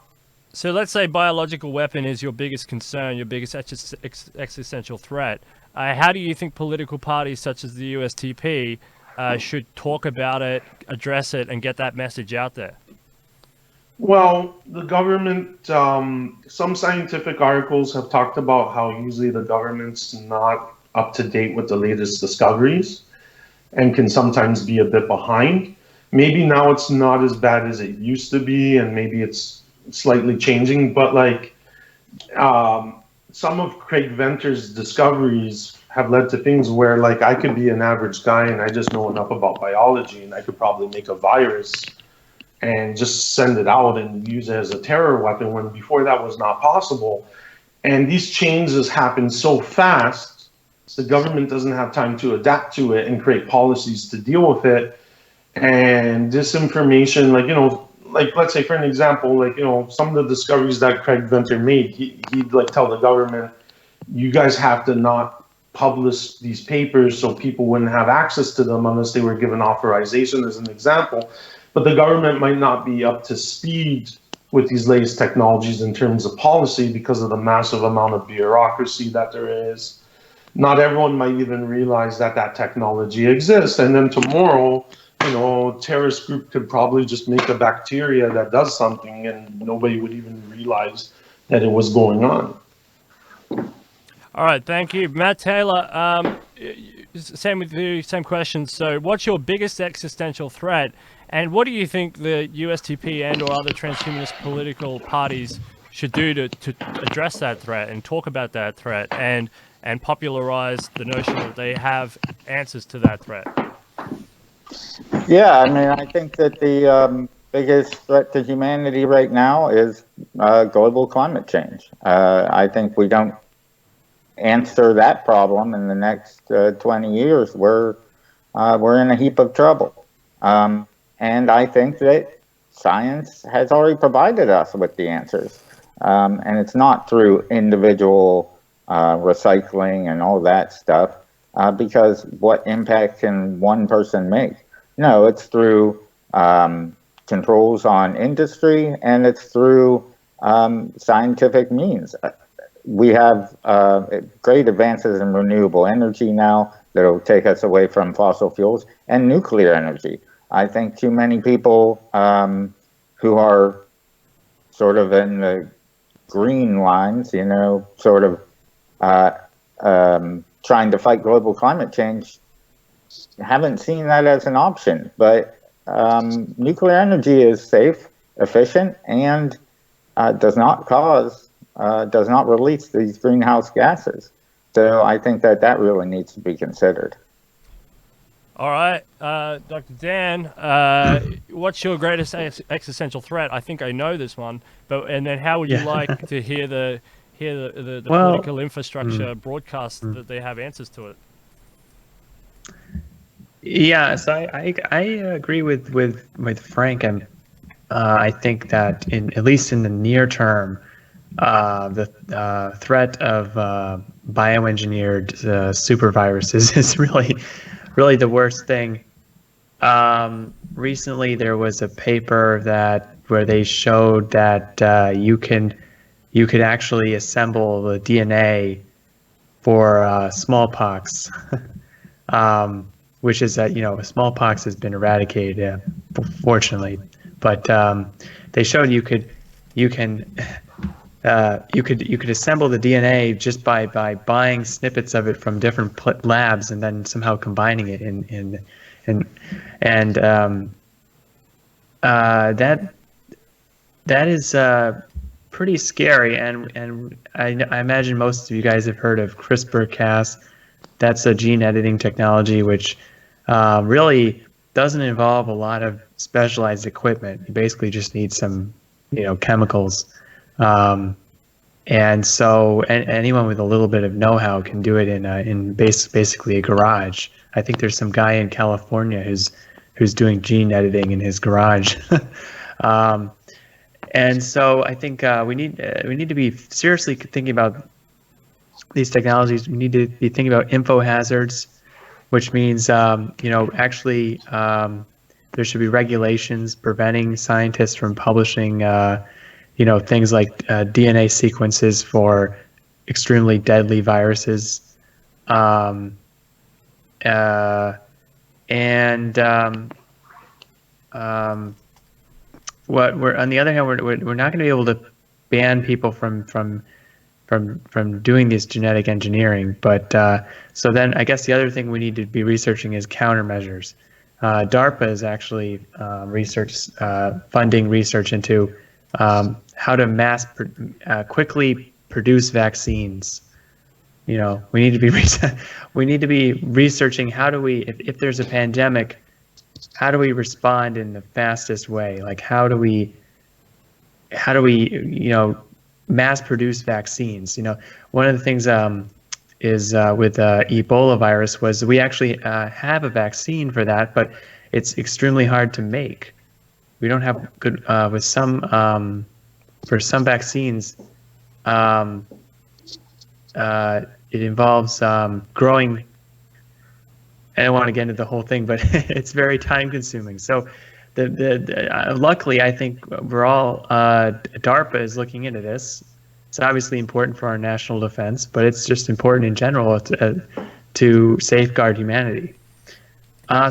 So let's say biological weapon is your biggest concern, your biggest existential threat. How do you think political parties such as the USTP should talk about it, address it, and get that message out there? Well, the government, some scientific articles have talked about how usually the government's not up to date with the latest discoveries and can sometimes be a bit behind. Maybe now it's not as bad as it used to be, and maybe it's slightly changing, but like some of Craig Venter's discoveries have led to things where, like, I could be an average guy and I just know enough about biology, and I could probably make a virus and just send it out and use it as a terror weapon, when before that was not possible. And these changes happen so fast, the government doesn't have time to adapt to it and create policies to deal with it. And disinformation, like, you know, like, let's say for an example, like, you know, some of the discoveries that Craig Venter made, he'd like tell the government, you guys have to not publish these papers so people wouldn't have access to them unless they were given authorization, as an example. But the government might not be up to speed with these latest technologies in terms of policy because of the massive amount of bureaucracy that there is. Not everyone might even realize that that technology exists. And then tomorrow, you know, a terrorist group could probably just make a bacteria that does something and nobody would even realize that it was going on. All right, thank you. Matt Taylor, same with you, same question. So what's your biggest existential threat, and what do you think the USTP and or other transhumanist political parties should do to address that threat and talk about that threat and popularize the notion that they have answers to that threat? Yeah, I mean, I think that the biggest threat to humanity right now is global climate change. I think we don't answer that problem in the next 20 years, we're in a heap of trouble. And I think that science has already provided us with the answers. And it's not through individual recycling and all that stuff, because what impact can one person make? No, it's through controls on industry, and it's through scientific means. We have great advances in renewable energy now that will take us away from fossil fuels, and nuclear energy. I think too many people who are sort of in the green lines, you know, sort of trying to fight global climate change, haven't seen that as an option. But nuclear energy is safe, efficient, and does not release these greenhouse gases. So I think that really needs to be considered. All right, Dr. Dan, what's your greatest existential threat? I think I know this one, and then how would you like to hear the political infrastructure broadcast that they have answers to it? Yeah, so I agree with Frank, and I think that at least in the near term, the threat of bioengineered super viruses is really the worst thing. Recently, there was a paper where they showed that you could actually assemble the DNA for smallpox, which is that smallpox has been eradicated, fortunately, but they showed you could assemble the DNA just by buying snippets of it from different labs and then somehow combining it that is pretty scary, and I imagine most of you guys have heard of CRISPR-Cas. That's a gene editing technology which really doesn't involve a lot of specialized equipment. You basically just need some chemicals. And so anyone with a little bit of know-how can do it in basically a garage. I think there's some guy in California who's doing gene editing in his garage. And so I think we need to be seriously thinking about these technologies. We need to be thinking about info hazards, which means actually there should be regulations preventing scientists from publishing things like DNA sequences for extremely deadly viruses. What we're on the other hand, we're not going to be able to ban people from doing this genetic engineering. But so then I guess the other thing we need to be researching is countermeasures. DARPA is actually funding research into how to quickly produce vaccines. We need to be researching how do we, if there's a pandemic, how do we respond in the fastest way? Like how do we mass produce vaccines? One of the things is with Ebola virus was we actually have a vaccine for that, but it's extremely hard to make. We don't have good with some for some vaccines. it involves growing. I don't want to get into the whole thing, but it's very time consuming. So luckily, I think we're all, DARPA is looking into this. It's obviously important for our national defense, but it's just important in general to safeguard humanity.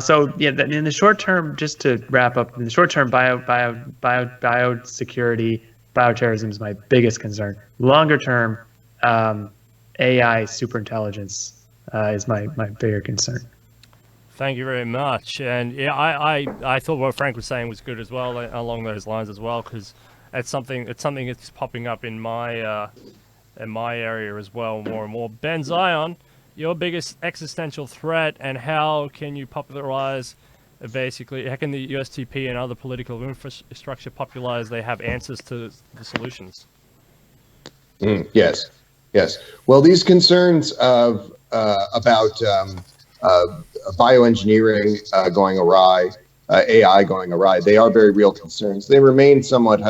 So yeah, in the short term, just to wrap up, in the short term, biosecurity, bioterrorism is my biggest concern. Longer term, AI superintelligence is my bigger concern. Thank you very much. And yeah, I thought what Frank was saying was good as well, along those lines as well, because it's something that's popping up in my area as well more and more. Ben Zion, your biggest existential threat, and how can you popularize, basically, how can the USTP and other political infrastructure popularize they have answers to the solutions? Yes. Well, these concerns of about bioengineering going awry, AI going awry, they are very real concerns. They remain somewhat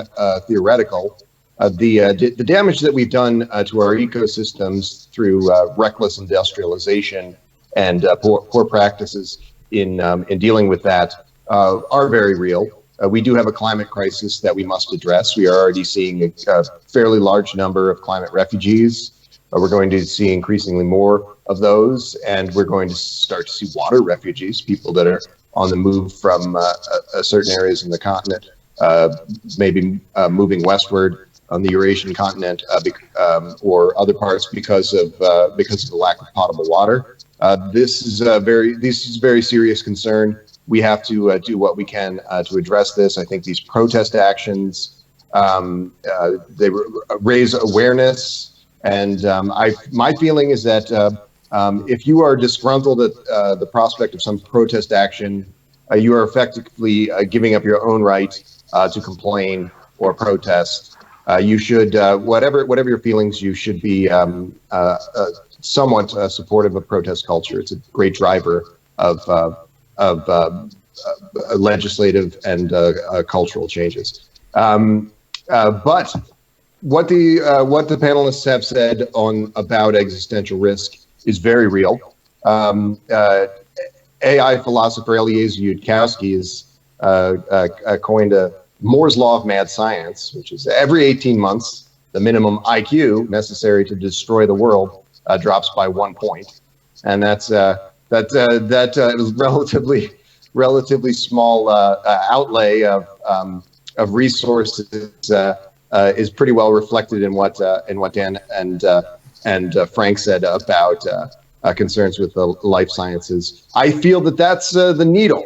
theoretical. The damage that we've done to our ecosystems through reckless industrialization and poor practices in dealing with that are very real. We do have a climate crisis that we must address. We are already seeing a fairly large number of climate refugees. We're going to see increasingly more of those, and we're going to start to see water refugees, people that are on the move from certain areas in the continent, maybe moving westward on the Eurasian continent or other parts because of the lack of potable water. This is a very serious concern. We have to do what we can to address this. I think these protest actions they raise awareness. And my feeling is that if you are disgruntled at the prospect of some protest action, you are effectively giving up your own right to complain or protest. You should, whatever your feelings, you should be somewhat supportive of protest culture. It's a great driver of legislative and cultural changes. But what the panelists have said about existential risk is very real. AI philosopher Eliezer Yudkowsky has coined a Moore's law of mad science, which is every 18 months, the minimum IQ necessary to destroy the world drops by 1 point, and that's relatively small outlay of resources. Is pretty well reflected in what Dan and Frank said about concerns with the life sciences. I feel that that's the needle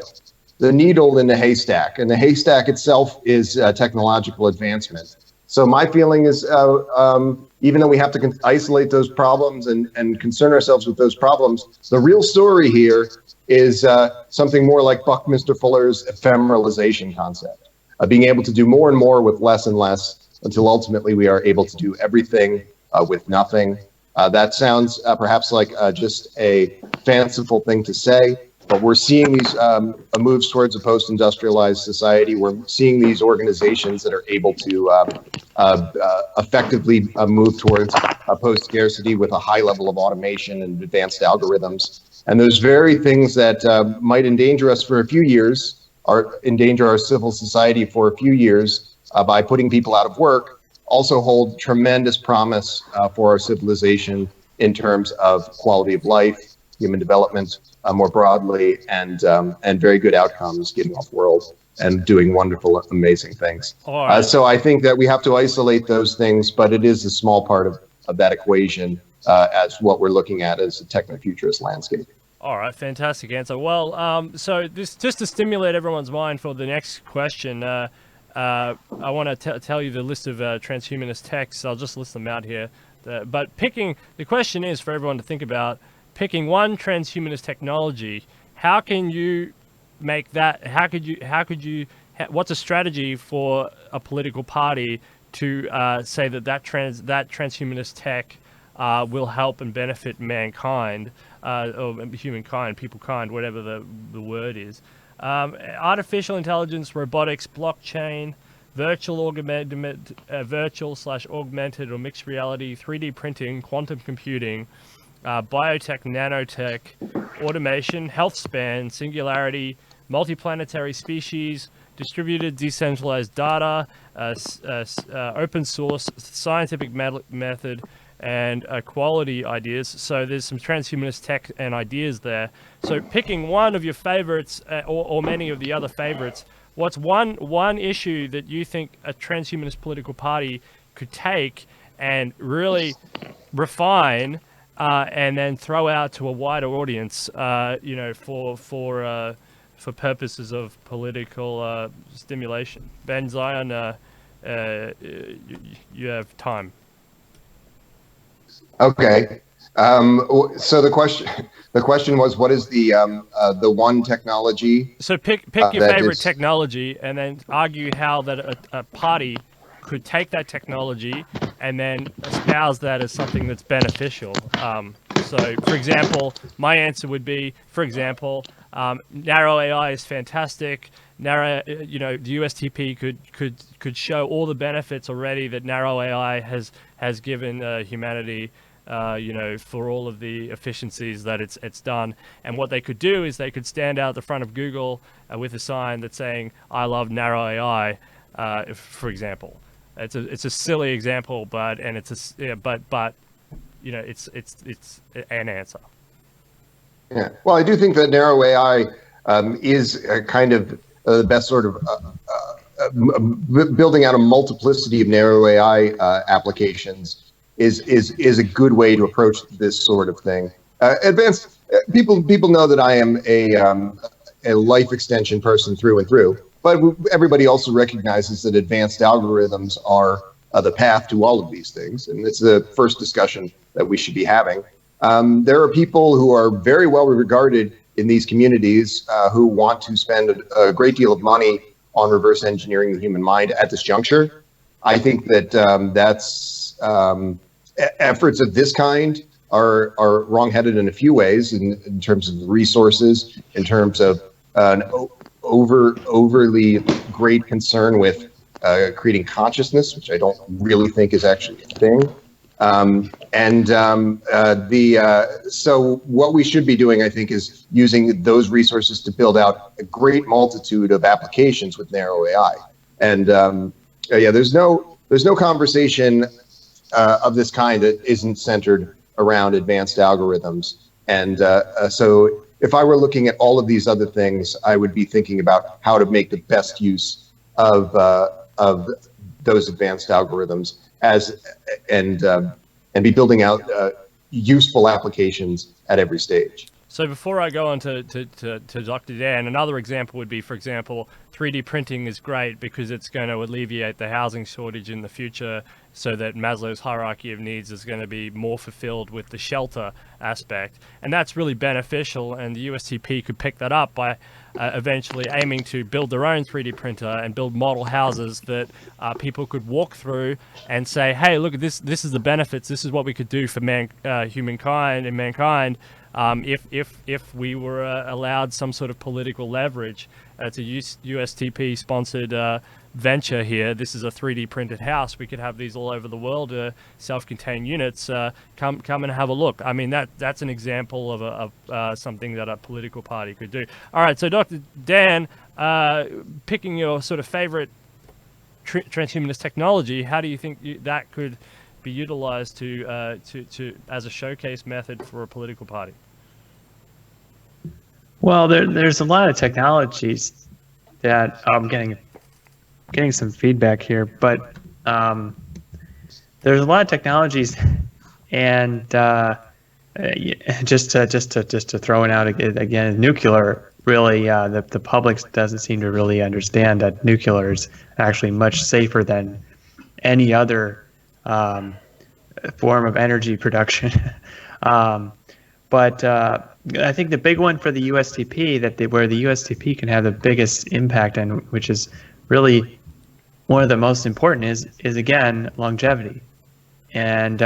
in the haystack, and the haystack itself is technological advancement. So my feeling is, even though we have to isolate those problems and concern ourselves with those problems, the real story here is something more like Buckminster Fuller's ephemeralization concept, being able to do more and more with less and less, until ultimately we are able to do everything with nothing. That sounds perhaps like just a fanciful thing to say, but we're seeing these moves towards a post-industrialized society. We're seeing these organizations that are able to effectively move towards a post-scarcity with a high level of automation and advanced algorithms. And those very things that might endanger us for a few years, or endanger our civil society for a few years, by putting people out of work, also hold tremendous promise for our civilization in terms of quality of life, human development more broadly, and very good outcomes getting off world and doing wonderful, amazing things. Right. So I think that we have to isolate those things, but it is a small part of that equation as what we're looking at as a techno-futurist landscape. All right, fantastic answer. Well, so this just to stimulate everyone's mind for the next question. I want to tell you the list of transhumanist texts. I'll just list them out here. But the question is for everyone to think about, picking one transhumanist technology, how can you make that, what's a strategy for a political party to say that transhumanist tech will help and benefit mankind, or humankind, peoplekind, whatever the word is. Artificial intelligence, robotics, blockchain, virtual/augmented or mixed reality, 3D printing, quantum computing, biotech, nanotech, automation, health span, singularity, multiplanetary species, distributed decentralized data, open source, scientific method, and quality ideas. So there's some transhumanist tech and ideas there. So picking one of your favorites or many of the other favorites, what's one issue that you think a transhumanist political party could take and really refine and then throw out to a wider audience, for purposes of political stimulation? Ben Zion, you have time. Okay. So the question was, what is the one technology? So pick your favorite technology, and then argue how that a party could take that technology and then espouse that as something that's beneficial. So, for example, my answer would be, narrow AI is fantastic. The USTP could show all the benefits already that narrow AI has given humanity. For all of the efficiencies that it's done. And what they could do is they could stand out the front of Google with a sign that's saying, "I love narrow AI," for example. It's a silly example, but it's an answer. Yeah. Well, I do think that narrow AI is kind of the best sort of building out a multiplicity of narrow AI applications is a good way to approach this sort of thing. Advanced people know that I am a life extension person through and through, but everybody also recognizes that advanced algorithms are the path to all of these things, and it's the first discussion that we should be having. There are people who are very well regarded in these communities who want to spend a great deal of money on reverse engineering the human mind at this juncture. I think that efforts of this kind are wrongheaded in a few ways, in terms of resources, in terms of an overly great concern with creating consciousness, which I don't really think is actually a thing. So what we should be doing, I think, is using those resources to build out a great multitude of applications with narrow AI. And there's no conversation of this kind that isn't centered around advanced algorithms. And so if I were looking at all of these other things, I would be thinking about how to make the best use of those advanced algorithms and be building out useful applications at every stage. So before I go on to Dr. Dan, another example would be, for example, 3D printing is great because it's going to alleviate the housing shortage in the future, so that Maslow's hierarchy of needs is going to be more fulfilled with the shelter aspect. And that's really beneficial, and the USTP could pick that up by eventually aiming to build their own 3D printer and build model houses that people could walk through and say, hey, look, this is the benefits, this is what we could do for humankind and mankind if we were allowed some sort of political leverage. It's a USTP sponsored venture here. This is a 3D printed house. We could have these all over the world, self-contained units. Come and have a look. I mean, that's an example of something that a political party could do. All right, so Dr. Dan, picking your sort of favorite transhumanist technology, how do you think that could be utilized to as a showcase method for a political party? Well, there's a lot of technologies that I'm getting some feedback here, but there's a lot of technologies, and just to throw it out again, nuclear. Really, the public doesn't seem to really understand that nuclear is actually much safer than any other form of energy production. But I think the big one for the USTP, where the USTP can have the biggest impact, and which is really one of the most important, is again longevity, and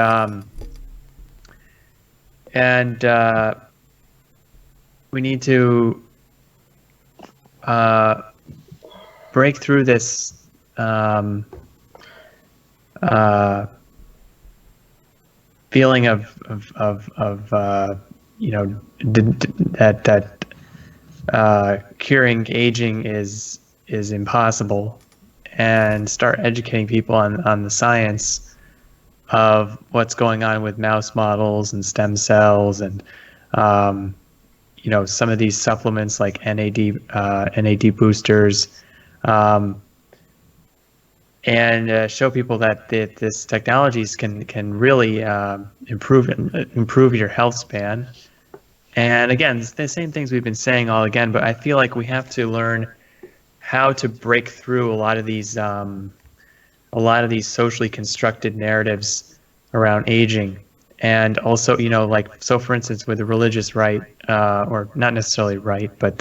we need to break through this feeling of you know, that curing aging is impossible, and start educating people on the science of what's going on with mouse models and stem cells, and you know, some of these supplements like NAD boosters, and show people that this technologies can really improve your health span. And again, it's the same things we've been saying all again, but I feel like we have to learn how to break through a lot of these socially constructed narratives around aging. And also, you know, like, so for instance, with the religious right, or not necessarily right, but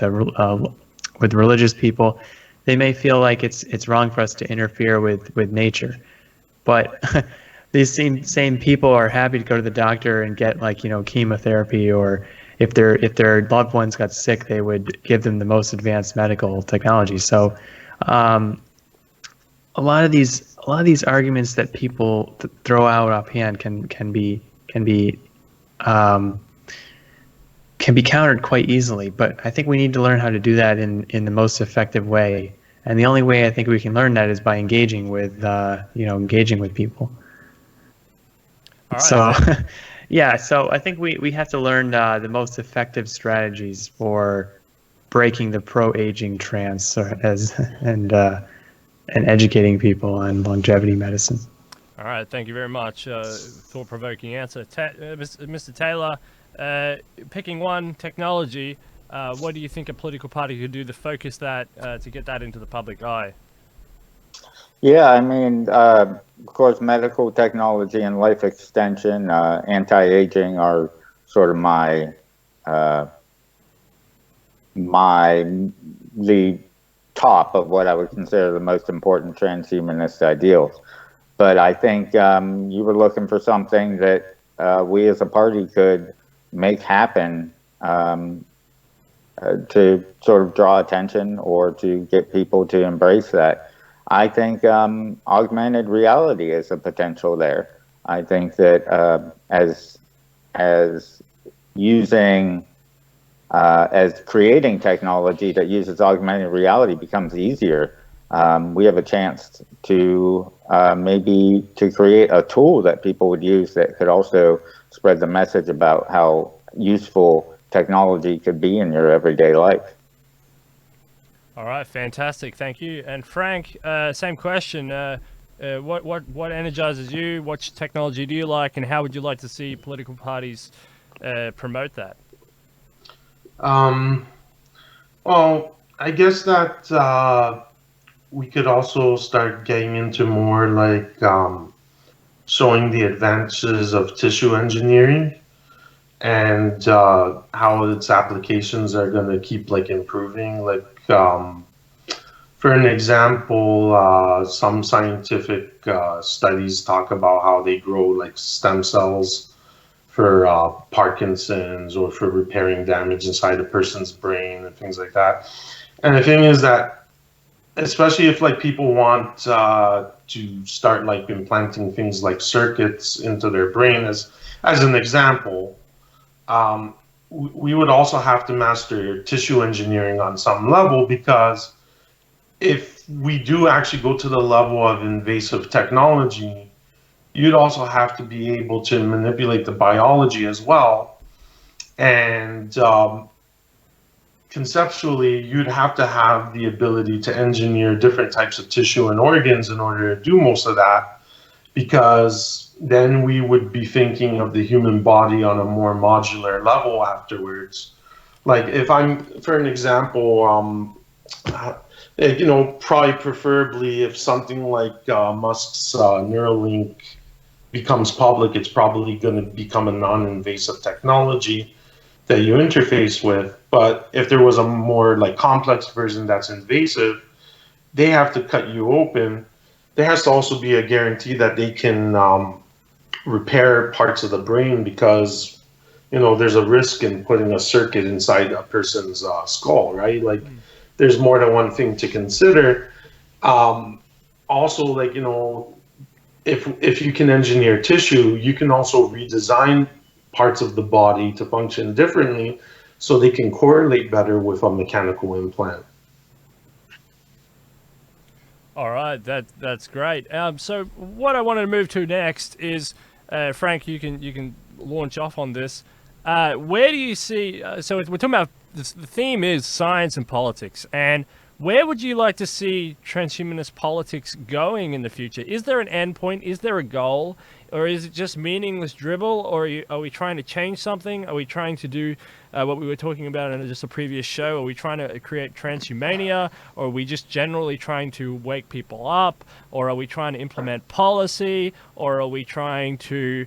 with religious people, they may feel like it's wrong for us to interfere with nature. But these same people are happy to go to the doctor and get, like, you know, chemotherapy, or if their loved ones got sick, they would give them the most advanced medical technology. So a lot of these arguments that people throw out offhand can be countered quite easily. But I think we need to learn how to do that in the most effective way. And the only way I think we can learn that is by engaging with people. All right. So, yeah. So I think we have to learn the most effective strategies for breaking the pro-aging trance, and educating people on longevity medicine. All right, thank you very much. Thought-provoking answer. Mr. Taylor, picking one technology, what do you think a political party could do to focus that, to get that into the public eye? Yeah, I mean, of course, medical technology and life extension, anti-aging are sort of the top of what I would consider the most important transhumanist ideals. But I think you were looking for something that we as a party could make happen to sort of draw attention or to get people to embrace that. I think augmented reality is a potential there. I think that as creating technology that uses augmented reality becomes easier, we have a chance to maybe to create a tool that people would use that could also spread the message about how useful technology could be in your everyday life. All right, fantastic, thank you. And Frank, same question. What energizes you? What technology do you like, and how would you like to see political parties promote that? Well, I guess that we could also start getting into more like showing the advances of tissue engineering and how its applications are going to keep like improving. Like for an example, some scientific studies talk about how they grow like stem cells for Parkinson's or for repairing damage inside a person's brain and things like that. And the thing is that, especially if like people want to start like implanting things like circuits into their brain, as an example, we would also have to master tissue engineering on some level, because if we do actually go to the level of invasive technology, you'd also have to be able to manipulate the biology as well. And conceptually, you'd have to have the ability to engineer different types of tissue and organs in order to do most of that, because then we would be thinking of the human body on a more modular level afterwards. Like if I'm, for an example, you know, probably preferably if something like Musk's Neuralink becomes public, it's probably going to become a non-invasive technology that you interface with. But if there was a more like complex version that's invasive, they have to cut you open. There has to also be a guarantee that they can repair parts of the brain, because, you know, there's a risk in putting a circuit inside a person's skull, right? Like there's more than one thing to consider. Also, like, you know, if you can engineer tissue, you can also redesign parts of the body to function differently so they can correlate better with a mechanical implant. All right, that's great. So what I wanted to move to next is, Frank, you can launch off on this. Where do you see? So we're talking about this, the theme is science and politics, and where would you like to see transhumanist politics going in the future? Is there an end point? Is there a goal? Or is it just meaningless dribble? Or are we trying to change something? Are we trying to do what we were talking about in just a previous show? Are we trying to create transhumania? Or are we just generally trying to wake people up? Or are we trying to implement policy? Or are we trying to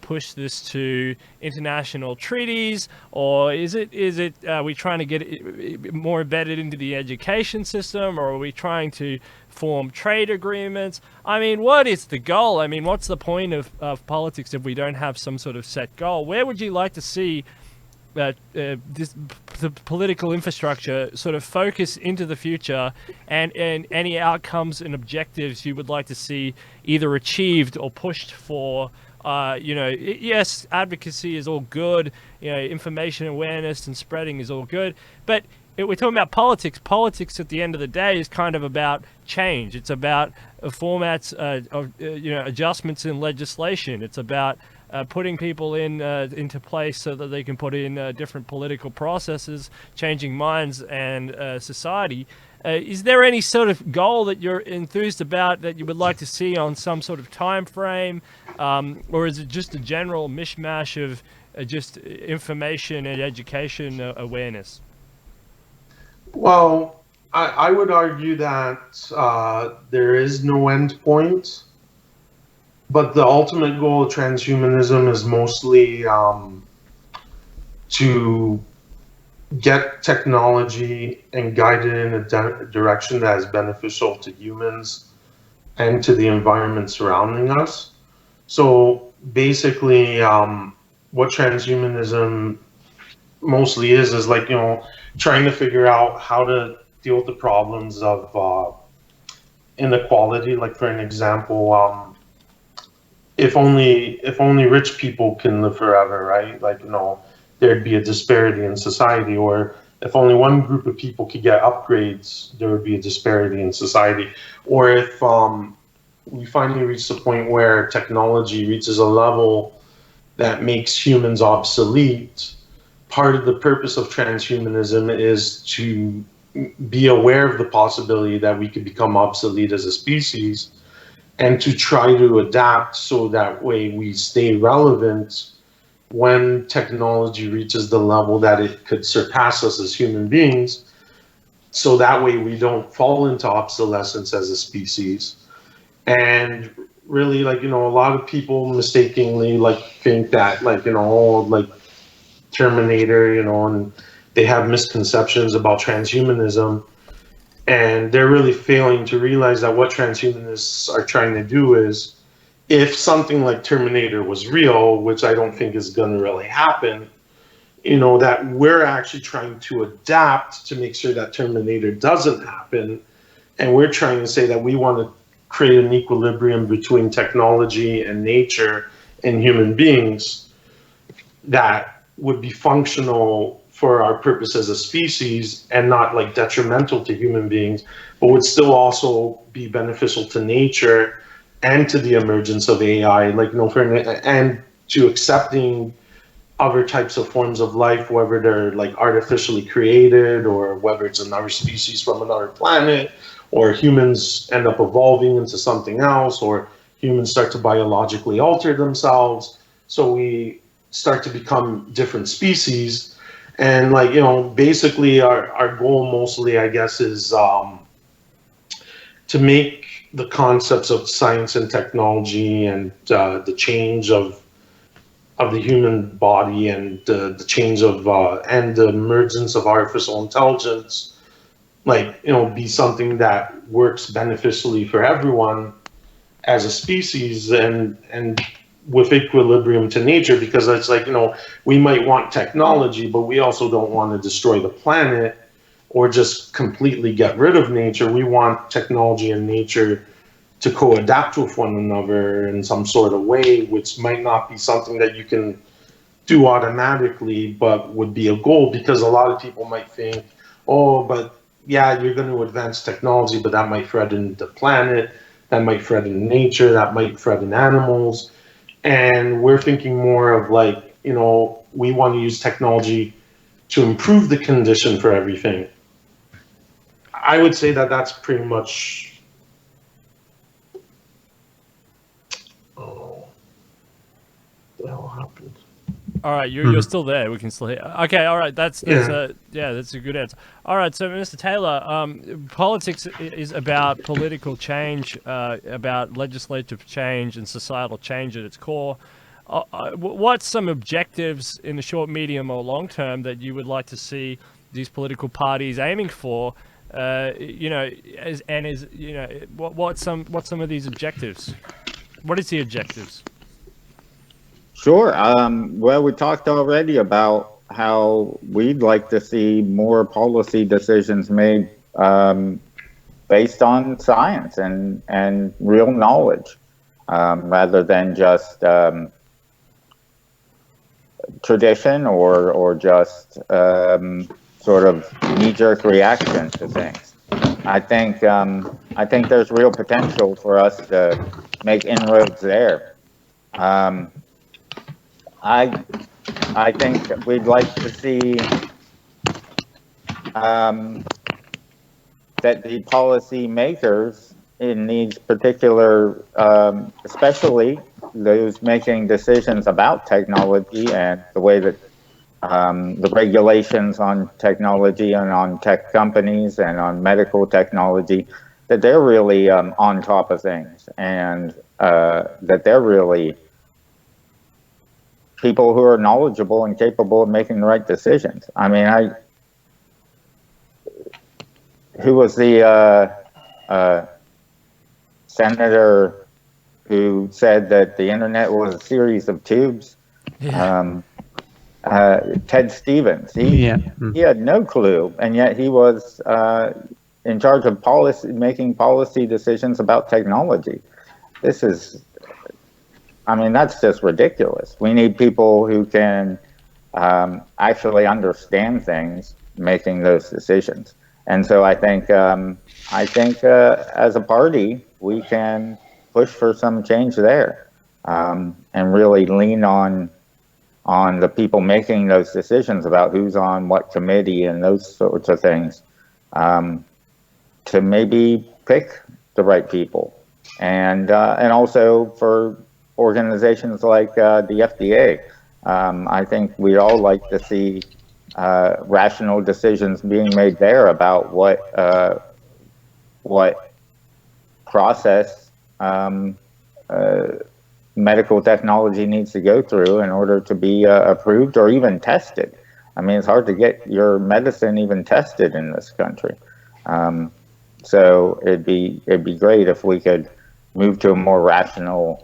push this to international treaties? Or are we trying to get it more embedded into the education system? Or are we trying to form trade agreements? I mean, what is the goal? I mean, what's the point of politics if we don't have some sort of set goal? Where would you like to see the political infrastructure sort of focus into the future, and any outcomes and objectives you would like to see either achieved or pushed for? Yes, advocacy is all good, information awareness and spreading is all good, but we're talking about politics. Politics at the end of the day is kind of about change. It's about formats of adjustments in legislation. It's about putting people into place so that they can put in different political processes, changing minds and society. Is there any sort of goal that you're enthused about that you would like to see on some sort of time frame, or is it just a general mishmash of just information and education awareness? Well, I would argue that there is no end point, but the ultimate goal of transhumanism is mostly to get technology and guide it in a direction that is beneficial to humans and to the environment surrounding us. So basically, what transhumanism mostly is like, trying to figure out how to deal with the problems of inequality. Like, for an example, if only rich people can live forever, right? Like, there'd be a disparity in society. Or if only one group of people could get upgrades, there would be a disparity in society. Or if we finally reach the point where technology reaches a level that makes humans obsolete, part of the purpose of transhumanism is to be aware of the possibility that we could become obsolete as a species, and to try to adapt so that way we stay relevant when technology reaches the level that it could surpass us as human beings, so that way we don't fall into obsolescence as a species. And really, like, a lot of people mistakenly think that Terminator, and they have misconceptions about transhumanism, and they're really failing to realize that what transhumanists are trying to do is, if something like Terminator was real, which I don't think is going to really happen, that we're actually trying to adapt to make sure that Terminator doesn't happen, and we're trying to say that we want to create an equilibrium between technology and nature and human beings that would be functional for our purpose as a species and not detrimental to human beings, but would still also be beneficial to nature and to the emergence of AI, and to accepting other types of forms of life, whether they're artificially created or whether it's another species from another planet, or humans end up evolving into something else, or humans start to biologically alter themselves. So we start to become different species. And basically our goal mostly, I guess, is to make the concepts of science and technology and the change of the human body and the change of and the emergence of artificial intelligence, be something that works beneficially for everyone as a species, and with equilibrium to nature, because it's we might want technology, but we also don't want to destroy the planet or just completely get rid of nature. We want technology and nature to co-adapt with one another in some sort of way, which might not be something that you can do automatically, but would be a goal, because a lot of people might think, oh, but yeah, you're going to advance technology, but that might threaten the planet, that might threaten nature, that might threaten animals. And we're thinking more of like, you know, we want to use technology to improve the condition for everything. I would say that that's pretty much. Oh, what the hell happened? All right, you're still there. We can still hear. Okay, all right. That's a good answer. All right, so Mr. Taylor, politics is about political change, about legislative change and societal change at its core. What's some objectives in the short, medium, or long term that you would like to see these political parties aiming for? What's some of these objectives? What is the objectives? Sure. Well, we talked already about how we'd like to see more policy decisions made based on science and real knowledge, rather than just tradition or just sort of knee-jerk reaction to things. I think there's real potential for us to make inroads there. I think we'd like to see that the policy makers in these particular, especially those making decisions about technology and the way that the regulations on technology and on tech companies and on medical technology, that they're really on top of things, and that they're really people who are knowledgeable and capable of making the right decisions. I mean, who was the senator who said that the internet was a series of tubes? Yeah. Ted Stevens. He had no clue, and yet he was in charge of making policy decisions about technology. That's just ridiculous. We need people who can actually understand things, making those decisions. And so I think as a party, we can push for some change there, and really lean on the people making those decisions about who's on what committee and those sorts of things, to maybe pick the right people, and also for organizations like the FDA. I think we'd all like to see rational decisions being made there about what process medical technology needs to go through in order to be approved or even tested. I mean, it's hard to get your medicine even tested in this country. So it'd be great if we could move to a more rational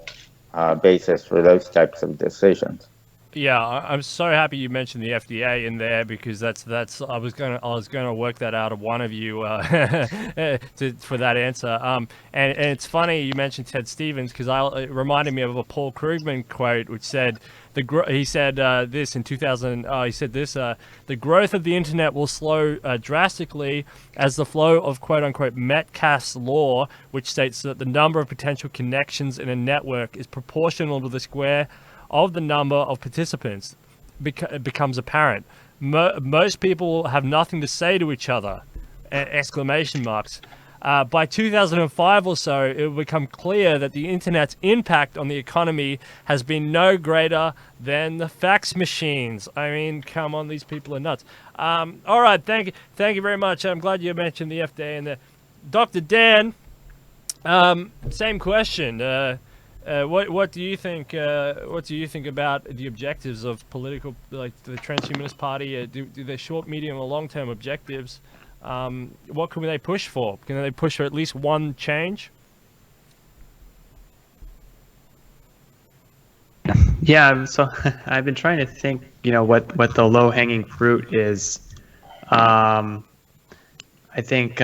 basis for those types of decisions. Yeah, I'm so happy you mentioned the FDA in there, because that's I was gonna work that out of one of you for that answer. And it's funny you mentioned Ted Stevens, because it reminded me of a Paul Krugman quote, which said he said this in 2000. He said this: the growth of the internet will slow drastically as the flow of quote unquote Metcalfe's law, which states that the number of potential connections in a network is proportional to the square of the number of participants becomes apparent. Most people have nothing to say to each other! Exclamation marks. By 2005 or so, it will become clear that the internet's impact on the economy has been no greater than the fax machines. I mean, come on, these people are nuts. All right, thank you very much. I'm glad you mentioned the FDA and the Dr. Dan. Same question. What do you think? What do you think about the objectives of political, like the Transhumanist Party? Do they short, medium, or long-term objectives? What can they push for? Can they push for at least one change? Yeah, so I've been trying to think, what the low-hanging fruit is. I think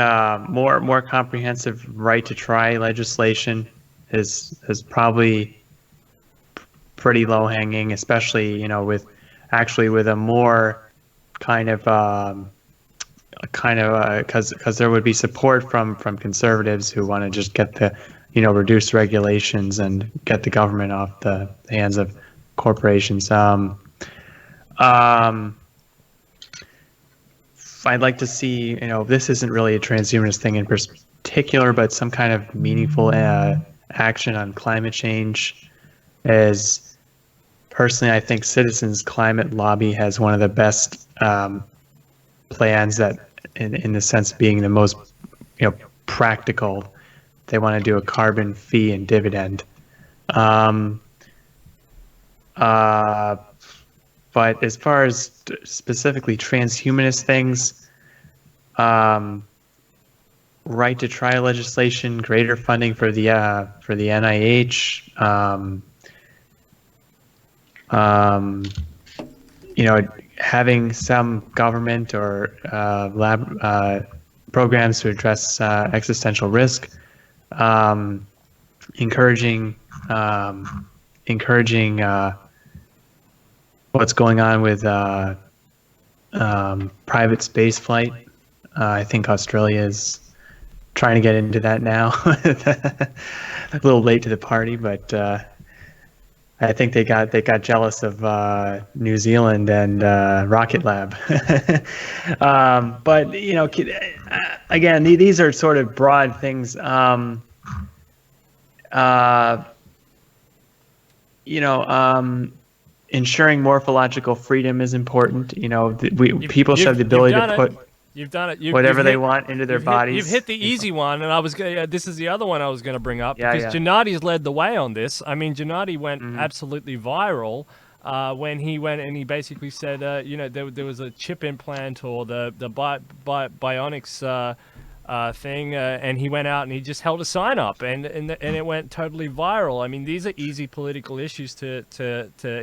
more comprehensive right to try legislation is probably pretty low hanging, especially with a more kind of because there would be support from conservatives who want to just get the reduce regulations and get the government off the hands of corporations. I'd like to see, this isn't really a transhumanist thing in particular, but some kind of meaningful action on climate change. As personally, I think Citizens Climate Lobby has one of the best plans that, in the sense of being the most, practical. They want to do a carbon fee and dividend. But as far as specifically transhumanist things, right to try legislation, greater funding for the NIH, having some government or lab programs to address existential risk, encouraging what's going on with private space flight. I think Australia is trying to get into that now. A little late to the party, but I think they got jealous of New Zealand and Rocket Lab. But again, these are sort of broad things. Ensuring morphological freedom is important. People should have the ability to put whatever they want into their bodies. You've hit the easy one, and this is the other one I was going to bring up, because Gennadi's led the way on this. I mean, Gennadi went absolutely viral when he went and he basically said, there was a chip implant or the bionics thing, and he went out and he just held a sign up, and it went totally viral. I mean, these are easy political issues to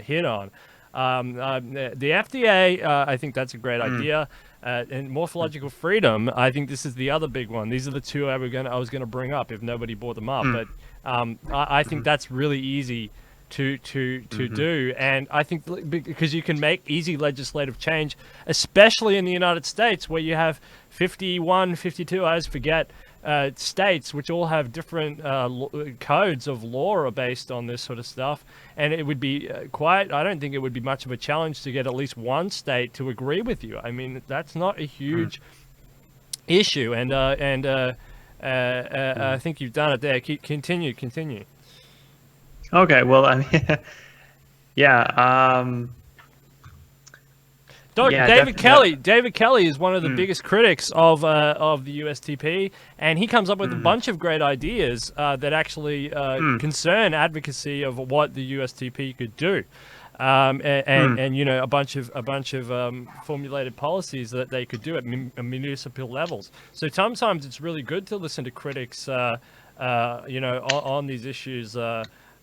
hit on. The FDA, I think that's a great idea. And morphological freedom, I think this is the other big one. These are the two I was going to bring up if nobody brought them up. But I think that's really easy to do, and I think because you can make easy legislative change, especially in the United States, where you have 51, 52, I always forget, states which all have different codes of law based on this sort of stuff, and it would be I don't think it would be much of a challenge to get at least one state to agree with you. I mean, that's not a huge issue, and I think you've done it there. Continue. Okay, well, yeah. David Kelly is one of the biggest critics of the USTP, and he comes up with a bunch of great ideas that actually concern advocacy of what the USTP could do, and a bunch of formulated policies that they could do at municipal levels. So sometimes it's really good to listen to critics, on these issues.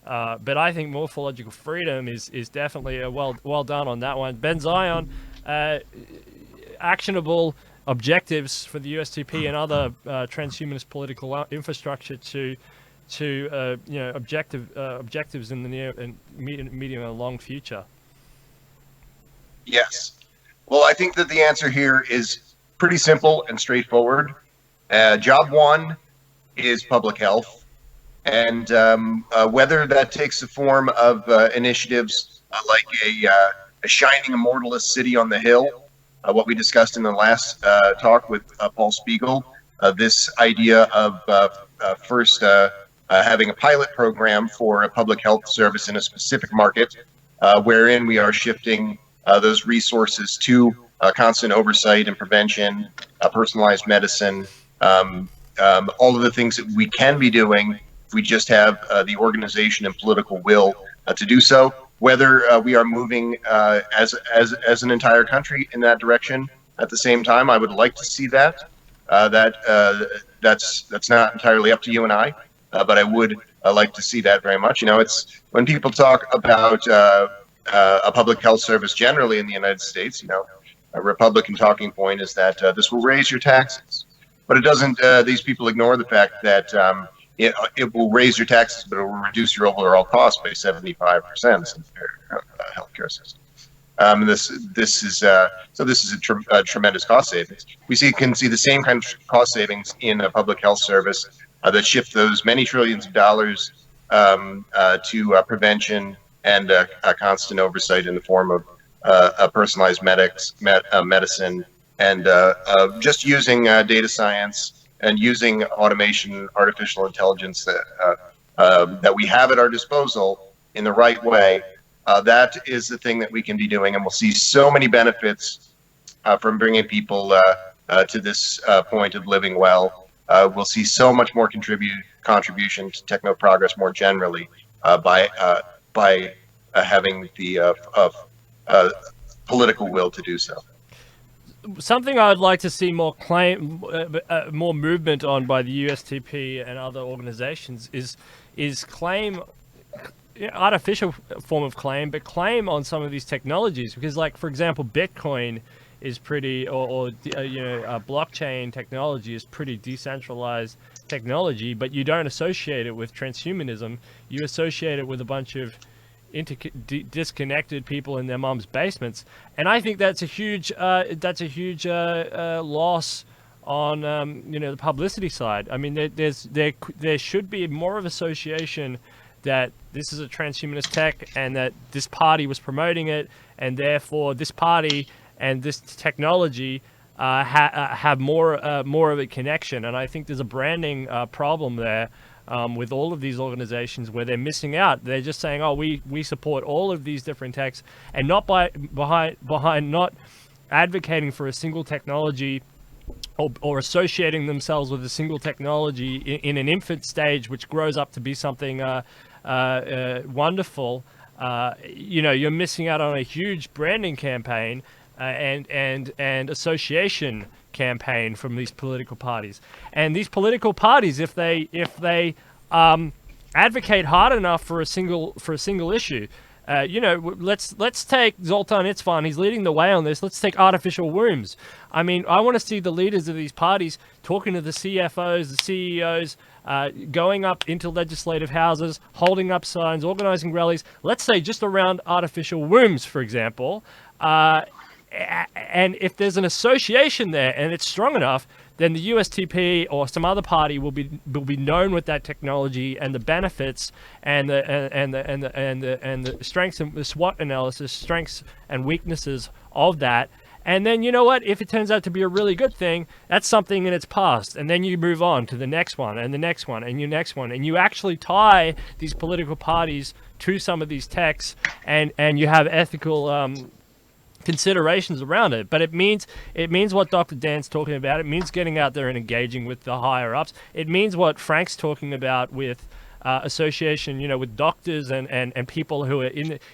But I think morphological freedom is definitely well done on that one. Ben Zion, actionable objectives for the USTP and other transhumanist political infrastructure to objectives in the near and medium and long future. Yes. Well, I think that the answer here is pretty simple and straightforward. Job one is public health. And whether that takes the form of initiatives like a shining immortalist city on the hill, what we discussed in the last talk with Paul Spiegel, this idea of first having a pilot program for a public health service in a specific market, wherein we are shifting those resources to constant oversight and prevention, personalized medicine, all of the things that we can be doing. We just have the organization and political will to do so. Whether we are moving as an entire country in that direction at the same time, I would like to see that. That's not entirely up to you and I, but I would like to see that very much. It's when people talk about a public health service generally in the United States. A Republican talking point is that this will raise your taxes. but it doesn't. These people ignore the fact that it will raise your taxes, but it will reduce your overall cost by 75% in their healthcare system. This is a tremendous cost savings. Can see the same kind of cost savings in a public health service that shift those many trillions of dollars to prevention and constant oversight in the form of personalized medicine, and just using data science and using automation, artificial intelligence that we have at our disposal in the right way. That is the thing that we can be doing, and we'll see so many benefits from bringing people to this point of living well. We'll see so much more contribution to techno progress more generally by having the political will to do so. Something I would like to see more more movement on by the USTP and other organizations is claim, artificial form of claim, but claim on some of these technologies, because, like, for example, Bitcoin is pretty, or blockchain technology is pretty decentralized technology, but you don't associate it with transhumanism. You associate it with a bunch of disconnected people in their mom's basements, and I think that's a huge loss on the publicity side. I mean, there should be more of association that this is a transhumanist tech and that this party was promoting it, and therefore this party and this technology have more of a connection. And I think there's a branding problem there with all of these organizations where they're missing out. They're just saying, oh, we support all of these different techs, and not behind not advocating for a single technology or associating themselves with a single technology in an infant stage, which grows up to be something wonderful. You're missing out on a huge branding campaign and association campaign from these political parties. And these political parties, if they advocate hard enough for a single issue, let's take Zoltan Itzvan. He's leading the way on this. Let's take artificial wombs. I mean, I want to see the leaders of these parties talking to the CFOs, the CEOs, going up into legislative houses, holding up signs, organizing rallies. Let's say just around artificial wombs, for example. And if there's an association there and it's strong enough, then the USTP or some other party will be known with that technology and the benefits and the strengths and the SWOT analysis, strengths and weaknesses of that. And then, you know what, if it turns out to be a really good thing, that's something in its past. And then you move on to the next one and the next one and your next one. And you actually tie these political parties to some of these techs, and you have ethical considerations around it. But it means what Dr. Dan's talking about. It means getting out there and engaging with the higher ups. It means what Frank's talking about with association, with doctors and people who are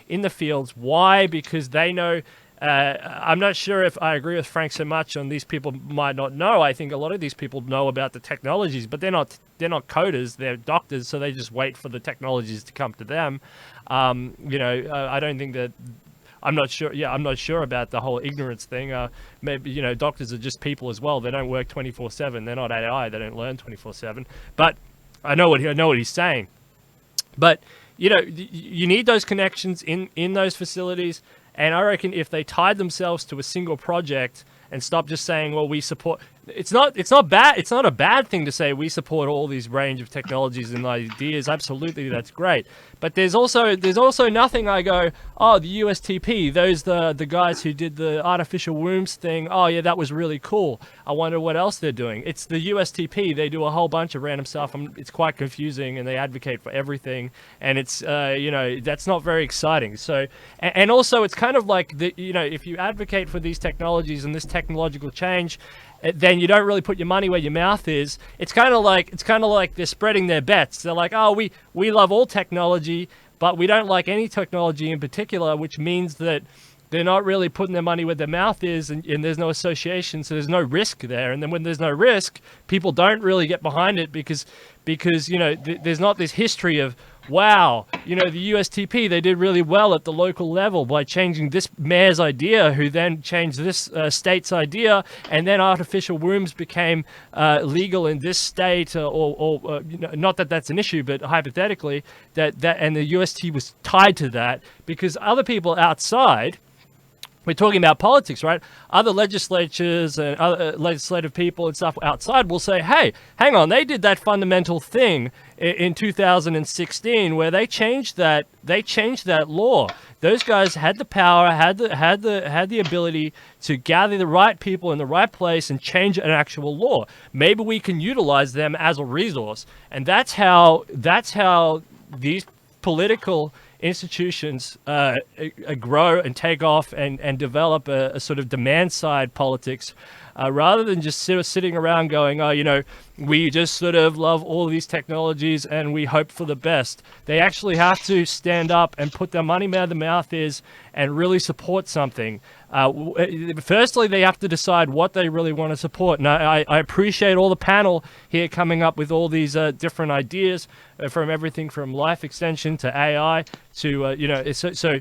in the fields. Why? Because they know. I'm not sure if I agree with Frank so much on these people might not know. I think a lot of these people know about the technologies, but they're not coders. They're doctors, so they just wait for the technologies to come to them. I don't think that. I'm not sure. Yeah, I'm not sure about the whole ignorance thing. Maybe doctors are just people as well. They don't work 24/7. They're not AI. They don't learn 24/7. But I know what he's saying. But you need those connections in those facilities. And I reckon if they tied themselves to a single project and stopped just saying, well, we support. It's not bad. It's not a bad thing to say we support all these range of technologies and ideas. Absolutely, that's great. But there's also nothing I go, oh, the USTP, those the guys who did the artificial wombs thing. Oh yeah, that was really cool. I wonder what else they're doing. It's the USTP. They do a whole bunch of random stuff. It's quite confusing, and they advocate for everything. And it's that's not very exciting. So and also it's kind of like if you advocate for these technologies and this technological change, then you don't really put your money where your mouth is. It's kind of like they're spreading their bets. They're like, oh, we love all technology, but we don't like any technology in particular, which means that they're not really putting their money where their mouth is, and there's no association, so there's no risk there. And then when there's no risk, people don't really get behind it because there's not this history of wow, you know, the USTP, they did really well at the local level by changing this mayor's idea, who then changed this state's idea, and then artificial wombs became legal in this state, or you know, not that that's an issue, but hypothetically, and the UST was tied to that, because other people outside, we're talking about politics, right? Other legislatures and other legislative people and stuff outside will say, hey, hang on, they did that fundamental thing in 2016 where they changed that law. Those guys had the power, had the ability to gather the right people in the right place and change an actual law. Maybe we can utilize them as a resource. And that's how these political institutions grow and take off and develop a sort of demand side politics, rather than just sitting around going, oh, you know, we just sort of love all of these technologies and we hope for the best. They actually have to stand up and put their money where the mouth is and really support something. Firstly, they have to decide what they really want to support. And I appreciate all the panel here coming up with all these different ideas, from everything from life extension to AI to, you know, so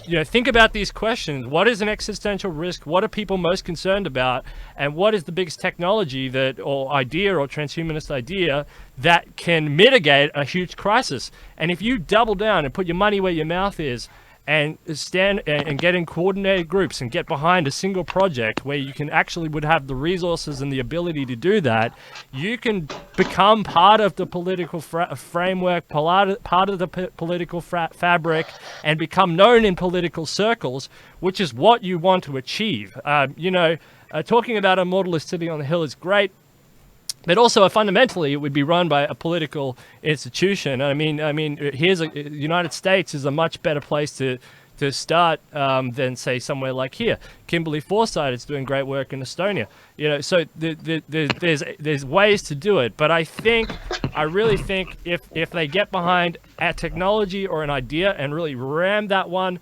you know, think about these questions. What is an existential risk? What are people most concerned about? And what is the biggest technology or idea or transhumanist idea that can mitigate a huge crisis? And if you double down and put your money where your mouth is, and stand and get in coordinated groups and get behind a single project where you can actually would have the resources and the ability to do that, you can become part of the political framework, part of the political fabric, and become known in political circles, which is what you want to achieve. You know, talking about a modalist city on the hill is great. But also, fundamentally, it would be run by a political institution. I mean, the United States is a much better place to start than, say, somewhere like here. Kimberly Forsyth is doing great work in Estonia. You know, so there's ways to do it. But I really think if they get behind a technology or an idea and really ram that one,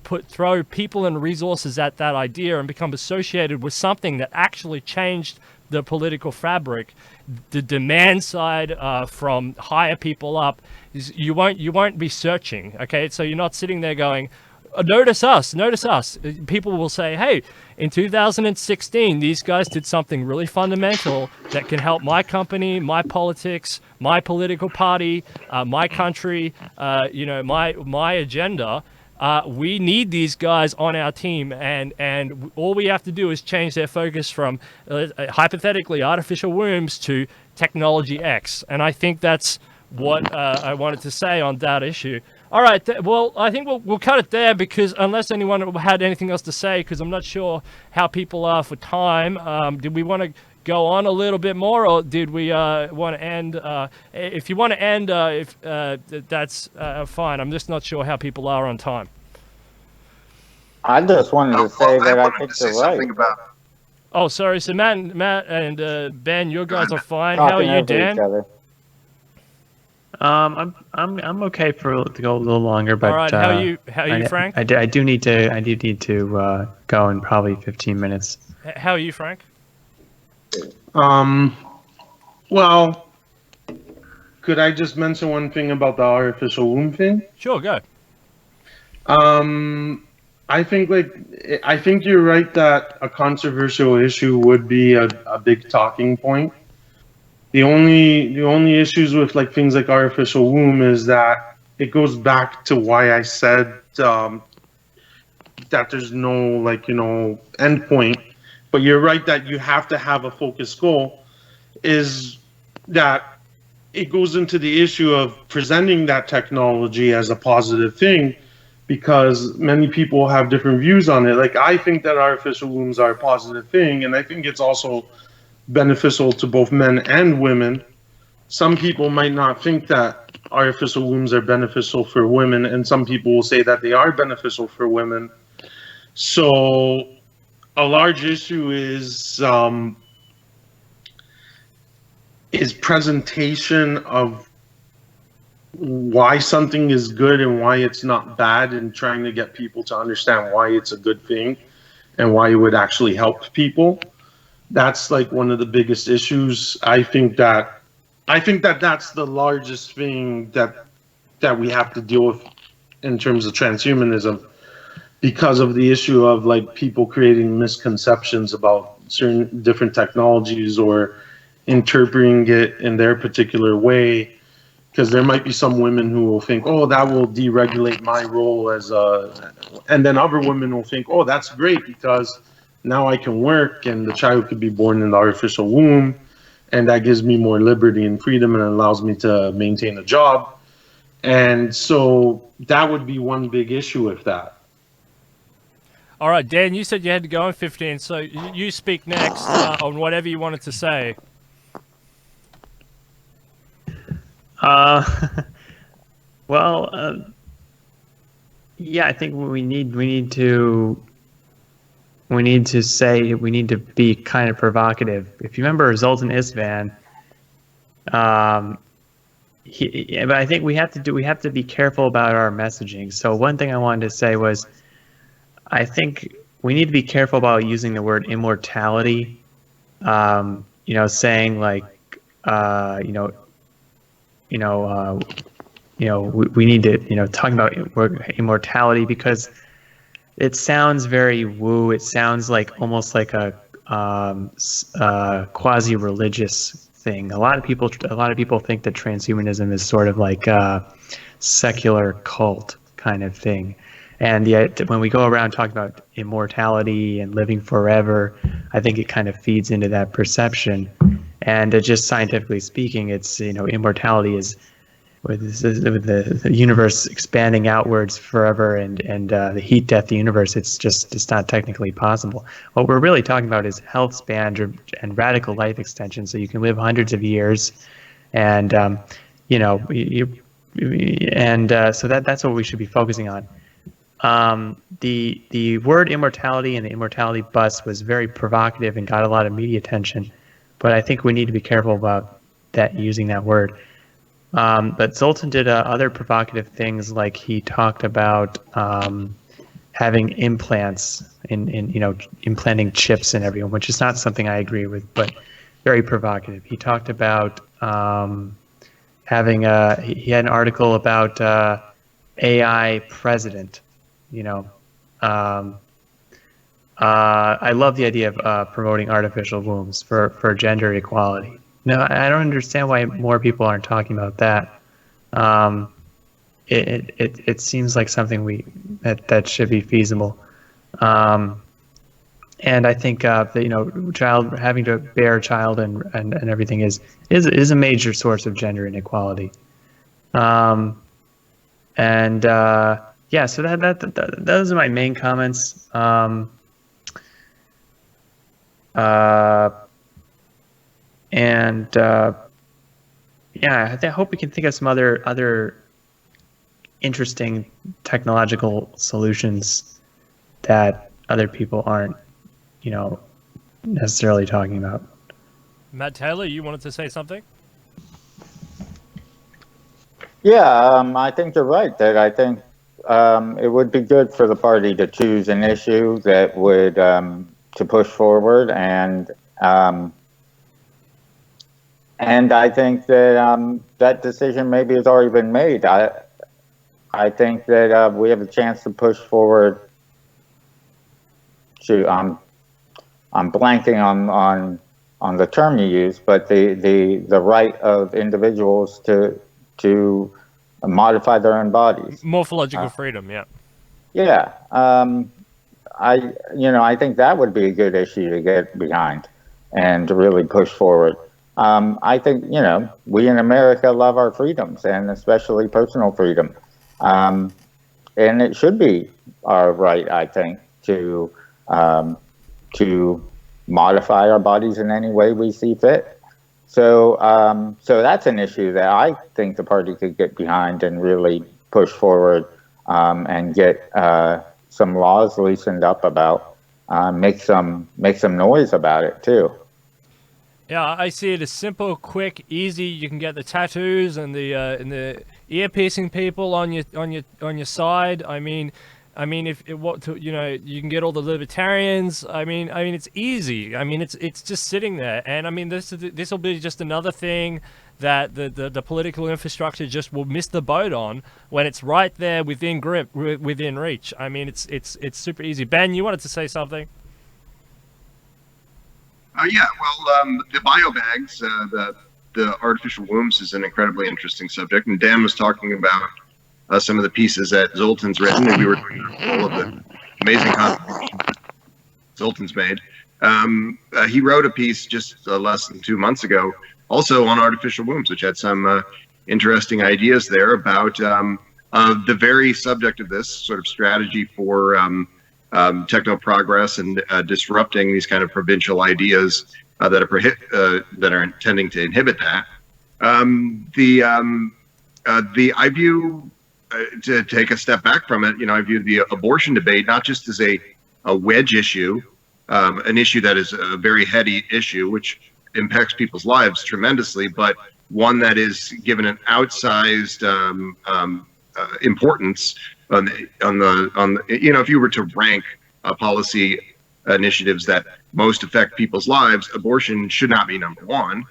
throw people and resources at that idea and become associated with something that actually changed the political fabric, the demand side from higher people up, is you won't be searching. Okay, so you're not sitting there going, notice us. People will say, hey, in 2016 these guys did something really fundamental that can help my company, my politics, my political party, my country, you know, my agenda. We need these guys on our team, and all we have to do is change their focus from hypothetically artificial wombs to technology X. And I think that's what I wanted to say on that issue. All right, well, I think we'll cut it there, because unless anyone had anything else to say, because I'm not sure how people are for time. Did we want to go on a little bit more, or did we want to end? If you want to end, that's fine. I'm just not sure how people are on time. I just wanted to say that I think you're right. Oh, sorry. So Matt and Ben, you guys are fine. How are you, Dan? I'm okay to go a little longer, but all right. How are you, Frank? I do need to go in probably 15 minutes. How are you, Frank? Well, could I just mention one thing about the artificial womb thing? Sure, go. I think you're right that a controversial issue would be a big talking point. The only issues with like things like artificial womb is that it goes back to why I said that there's no, like, you know, end point. But you're right that you have to have a focused goal, is that it goes into the issue of presenting that technology as a positive thing, because many people have different views on it. Like, I think that artificial wombs are a positive thing, and I think it's also beneficial to both men and women. Some people might not think that artificial wombs are beneficial for women, and some people will say that they are beneficial for women. So a large issue is presentation of why something is good and why it's not bad, and trying to get people to understand why it's a good thing and why it would actually help people. That's like one of the biggest issues. I think that that's the largest thing that that we have to deal with in terms of transhumanism, because of the issue of like people creating misconceptions about certain different technologies or interpreting it in their particular way. Because there might be some women who will think, oh, that will deregulate my role as a, and then other women will think, oh, that's great because now I can work and the child could be born in the artificial womb, and that gives me more liberty and freedom and allows me to maintain a job. And so that would be one big issue with that. All right, Dan, you said you had to go in 15, so you speak next on whatever you wanted to say. Well, yeah, I think we need to say, we need to be kind of provocative. If you remember Zoltan Istvan, but I think we have to be careful about our messaging. So one thing I wanted to say was, I think we need to be careful about using the word immortality. Saying like, we need to, talking about immortality, because it sounds very woo. It sounds like almost like a quasi-religious thing. A lot of people think that transhumanism is sort of like a secular cult kind of thing. And yet, when we go around talking about immortality and living forever, I think it kind of feeds into that perception. And just scientifically speaking, it's, immortality is with the universe expanding outwards forever, and the heat death universe. It's not technically possible. What we're really talking about is health span and radical life extension, so you can live hundreds of years, and so that's what we should be focusing on. The word immortality and the immortality bus was very provocative and got a lot of media attention, but I think we need to be careful about using that word. But Zoltan did other provocative things, like he talked about having implants implanting chips in everyone, which is not something I agree with, but very provocative. He talked about having he had an article about AI president. I love the idea of promoting artificial wombs for gender equality. No, I don't understand why more people aren't talking about that. It seems like something that should be feasible. And I think child having to bear a child and everything is a major source of gender inequality. So those are my main comments. I hope we can think of some other interesting technological solutions that other people aren't, necessarily talking about. Matt Taylor, you wanted to say something? Yeah, I think you're right. That I think it would be good for the party to choose an issue that would to push forward, and I think that that decision maybe has already been made. I think that we have a chance to push forward. I'm blanking on the term you use, but the right of individuals to modify their own bodies. Morphological freedom, yeah. Yeah, I think that would be a good issue to get behind and to really push forward. I think, we in America love our freedoms, and especially personal freedom. And it should be our right, I think, to modify our bodies in any way we see fit. So that's an issue that I think the party could get behind and really push forward, and get some laws loosened up about, make some noise about it too. Yeah, I see it as simple, quick, easy. You can get the tattoos and the ear piercing people on your side. I mean, I mean, if it, what to, you know, you can get all the libertarians. I mean, it's easy. I mean, it's just sitting there, and I mean, this will be just another thing that the political infrastructure just will miss the boat on when it's right there within grip, within reach. I mean, it's super easy. Ben, you wanted to say something? Yeah, well, the biobags, the artificial wombs is an incredibly interesting subject, and Dan was talking about some of the pieces that Zoltan's written, and we were talking about all of the amazing contributions Zoltan's made. He wrote a piece just less than 2 months ago, also on artificial wombs, which had some interesting ideas there about the very subject of this sort of strategy for techno progress and disrupting these kind of provincial ideas that are intending to inhibit that. I view, to take a step back from it, I view the abortion debate not just as a wedge issue, an issue that is a very heady issue, which impacts people's lives tremendously, but one that is given an outsized importance on the if you were to rank policy initiatives that most affect people's lives, abortion should not be number one.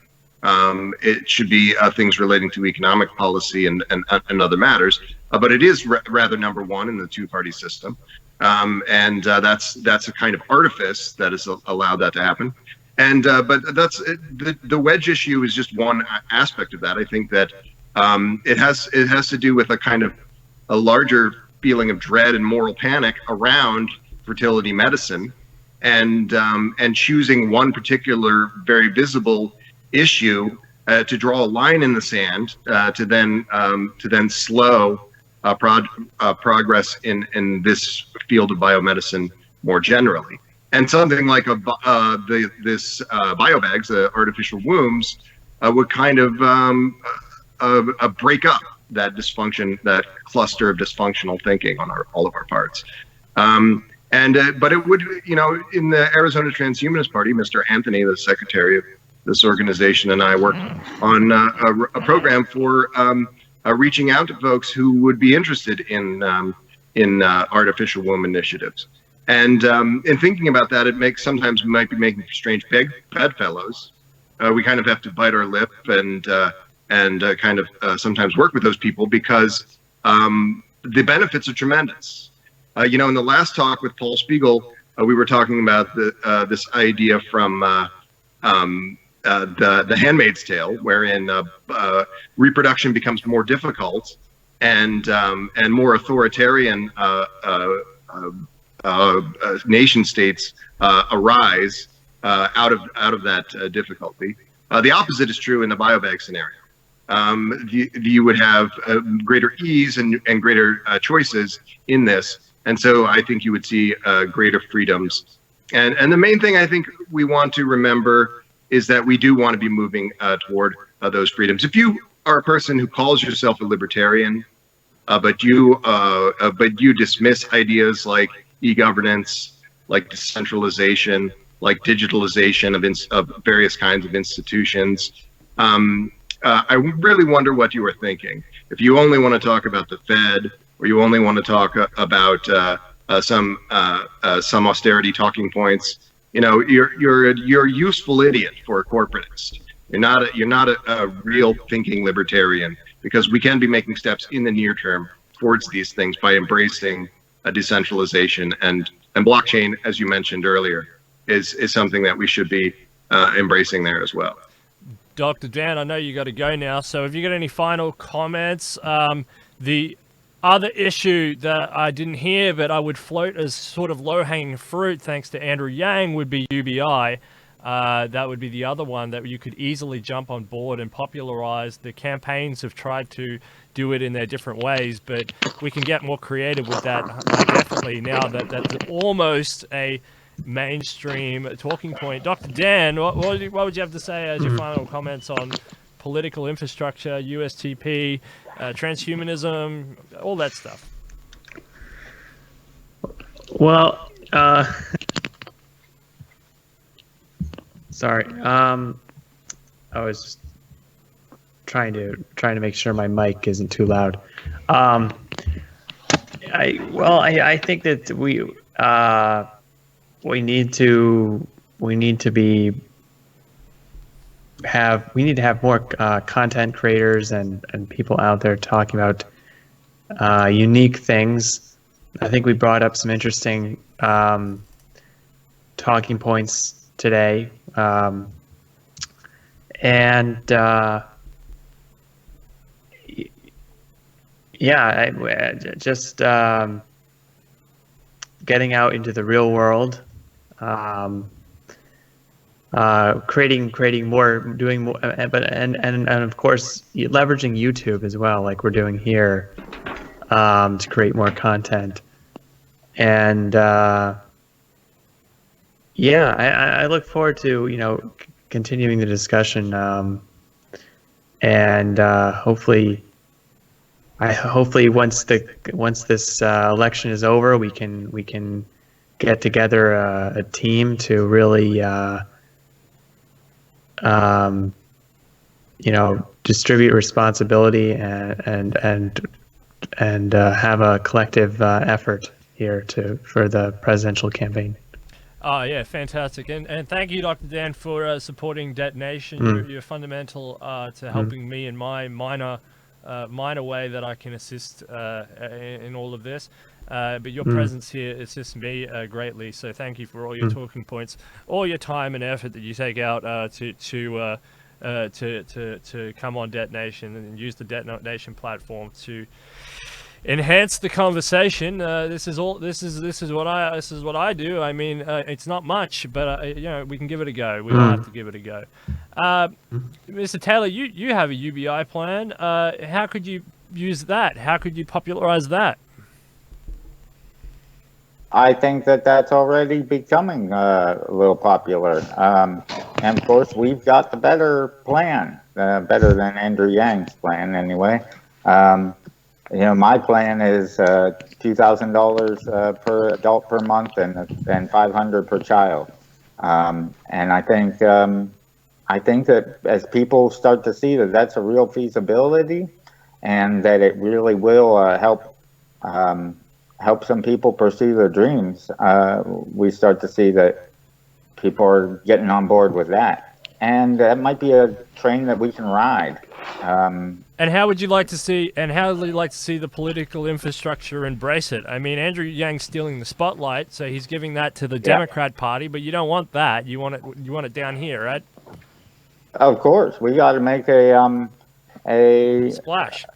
It should be things relating to economic policy and other matters, but it is rather number one in the two-party system, and that's a kind of artifice that has allowed that to happen. And but that's the wedge issue is just one aspect of that. I think that it has to do with a kind of a larger feeling of dread and moral panic around fertility medicine, and choosing one particular very visible issue to draw a line in the sand to then slow progress in this field of biomedicine more generally. And something like this biobags, artificial wombs, would kind of break up that dysfunction, that cluster of dysfunctional thinking on all of our parts. But it would, in the Arizona Transhumanist Party, Mr. Anthony, the secretary of this organization, and I worked on a program for reaching out to folks who would be interested in artificial womb initiatives. And in thinking about that, sometimes we might be making strange bedfellows. We kind of have to bite our lip and kind of sometimes work with those people because the benefits are tremendous. In the last talk with Paul Spiegel, we were talking about this idea from the Handmaid's Tale, wherein reproduction becomes more difficult and more authoritarian nation states arise out of that difficulty. The opposite is true in the biobag scenario. You would have greater ease and greater choices in this, and so I think you would see greater freedoms. And the main thing I think we want to remember is that we do want to be moving toward those freedoms. If you are a person who calls yourself a libertarian, but you dismiss ideas like e-governance, like decentralization, like digitalization of various kinds of institutions, I really wonder what you are thinking. If you only want to talk about the Fed, or you only want to talk about some austerity talking points, you're a useful idiot for a corporatist. You're not a real thinking libertarian, because we can be making steps in the near term towards these things by embracing a decentralization, and blockchain, as you mentioned earlier, is something that we should be embracing there as well. Dr. Dan, I know you got to go now, so have you got any final comments? The other issue that I didn't hear, but I would float as sort of low-hanging fruit, thanks to Andrew Yang, would be UBI. That would be the other one that you could easily jump on board and popularize. The campaigns have tried to do it in their different ways, but we can get more creative with that, definitely, now that that's almost a mainstream talking point. Dr. Dan, what would you have to say as your final comments on political infrastructure, USTP, transhumanism, all that stuff? Well, sorry. I was just trying to make sure my mic isn't too loud. I think that we need to have more content creators and people out there talking about unique things. I think we brought up some interesting talking points today, just getting out into the real world, creating more, doing more, and of course leveraging YouTube as well, like we're doing here, to create more content. And I look forward to continuing the discussion, and hopefully once this election is over, we can get together a team to really distribute responsibility and have a collective effort here for the presidential campaign. Oh, yeah, fantastic. And thank you, Dr. Dan, for supporting Detonation. You're fundamental to helping me in my minor way that I can assist in all of this. But your presence here assists me greatly. So thank you for all your talking points, all your time and effort that you take out to come on Detonation and use the Detonation platform to enhance the conversation. This is what I do. I mean, it's not much, but we can give it a go. We all have to give it a go. Mr. Taylor, you have a UBI plan. How could you use that? How could you popularize that? I think that's already becoming a little popular. And of course, we've got the better plan, better than Andrew Yang's plan anyway. My plan is $2,000 per adult per month and $500 per child. And I think that as people start to see that that's a real feasibility, and that it really will help some people pursue their dreams, we start to see that people are getting on board with that. And that might be a train that we can ride. And how would you like to see? And how would you like to see the political infrastructure embrace it? I mean, Andrew Yang's stealing the spotlight, so he's giving that to the Democrat Party. But you don't want that. You want it down here, right? Of course, we got to make a splash.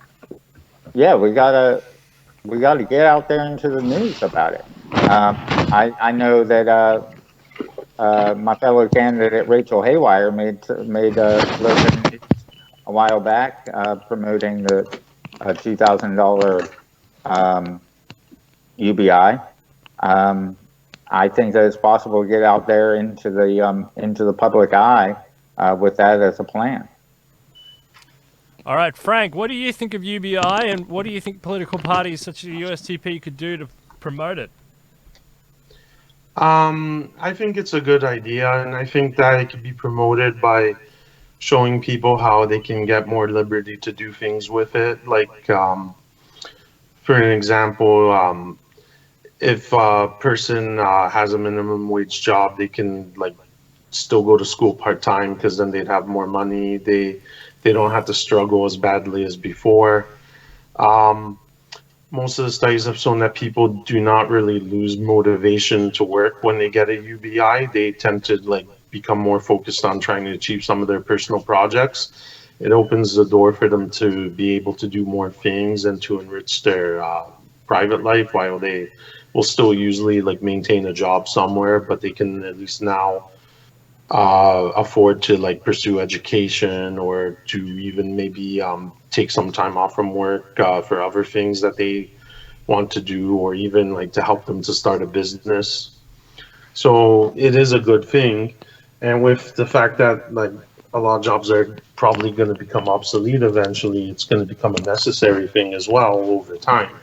Yeah, we gotta get out there into the news about it. I know that my fellow candidate Rachel Haywire made a slogan a while back promoting the $2,000 UBI. I think that it's possible to get out there into the public eye with that as a plan. All right, Frank, what do you think of UBI, and what do you think political parties such as the USTP could do to promote it? I think it's a good idea, and I think that it could be promoted by showing people how they can get more liberty to do things with it. Like, for an example, if a person has a minimum wage job, they can still go to school part-time, because then they'd have more money. They don't have to struggle as badly as before. Most of the studies have shown that people do not really lose motivation to work when they get a UBI. They tend to become more focused on trying to achieve some of their personal projects. It opens the door for them to be able to do more things and to enrich their private life, while they will still usually maintain a job somewhere, but they can at least now afford to pursue education, or to even maybe take some time off from work for other things that they want to do, or even to help them to start a business. So it is a good thing. And with the fact that a lot of jobs are probably going to become obsolete eventually, it's going to become a necessary thing as well over time.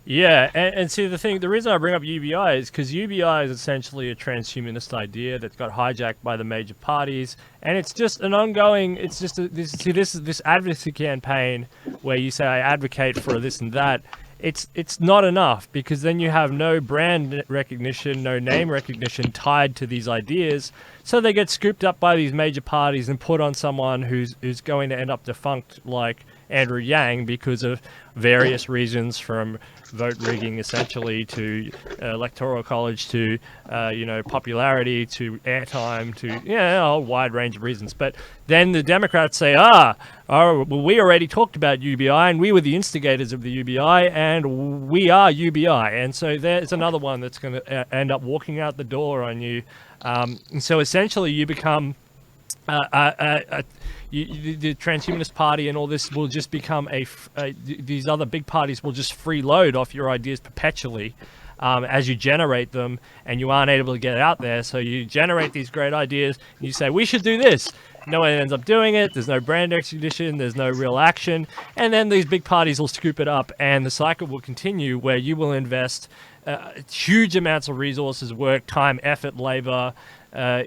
Yeah, and see, the reason I bring up UBI is because UBI is essentially a transhumanist idea that got hijacked by the major parties, and it's just an ongoing. It's just this advocacy campaign where you say I advocate for this and that. it's not enough, because then you have no brand recognition, no name recognition tied to these ideas. So they get scooped up by these major parties and put on someone who's going to end up defunct, like Andrew Yang, because of various reasons, from vote rigging essentially to electoral college to popularity to airtime to a wide range of reasons. But then the Democrats say, well, we already talked about UBI and we were the instigators of the UBI and we are UBI, and so there's another one that's going to end up walking out the door on you. And so essentially you become the Transhumanist Party and all this will just become these other big parties will just freeload off your ideas perpetually as you generate them, and you aren't able to get out there. So you generate these great ideas, and you say, we should do this. No one ends up doing it. There's no brand recognition. There's no real action. And then these big parties will scoop it up, and the cycle will continue where you will invest huge amounts of resources, work, time, effort, labor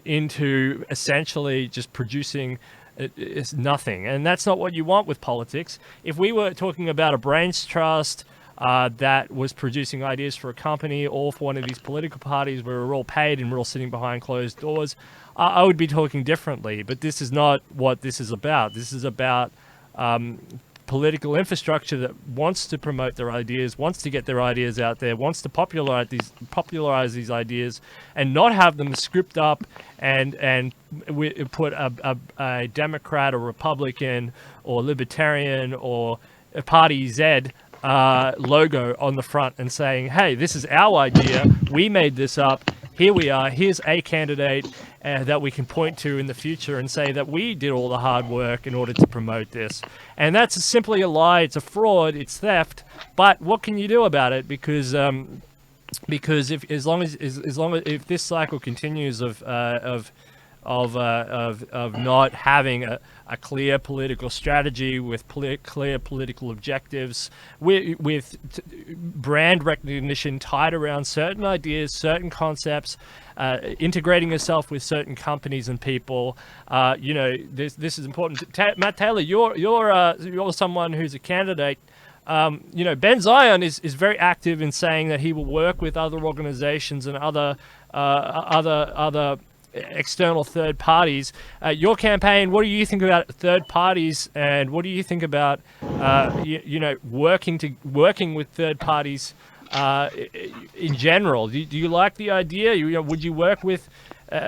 into essentially just producing it's nothing. And that's not what you want with politics. If we were talking about a brains trust that was producing ideas for a company or for one of these political parties where we're all paid and we're all sitting behind closed doors, I would be talking differently. But this is not what this is about. This is about political infrastructure that wants to promote their ideas, wants to get their ideas out there, wants to popularize these ideas, and not have them script up and put a Democrat or Republican or Libertarian or a Party Z logo on the front and saying, hey, this is our idea, we made this up, here we are, here's a candidate that we can point to in the future and say that we did all the hard work in order to promote this. And that's simply a lie, it's a fraud, it's theft. But what can you do about it? Because if this cycle continues of not having a clear political strategy with clear political objectives, with brand recognition tied around certain ideas, certain concepts, integrating yourself with certain companies and people, this is important. Matt Taylor, you're someone who's a candidate. Ben Zion is very active in saying that he will work with other organizations and other external third parties. Your campaign, what do you think about third parties, and what do you think about working with third parties in general? Do you like the idea? Would you work with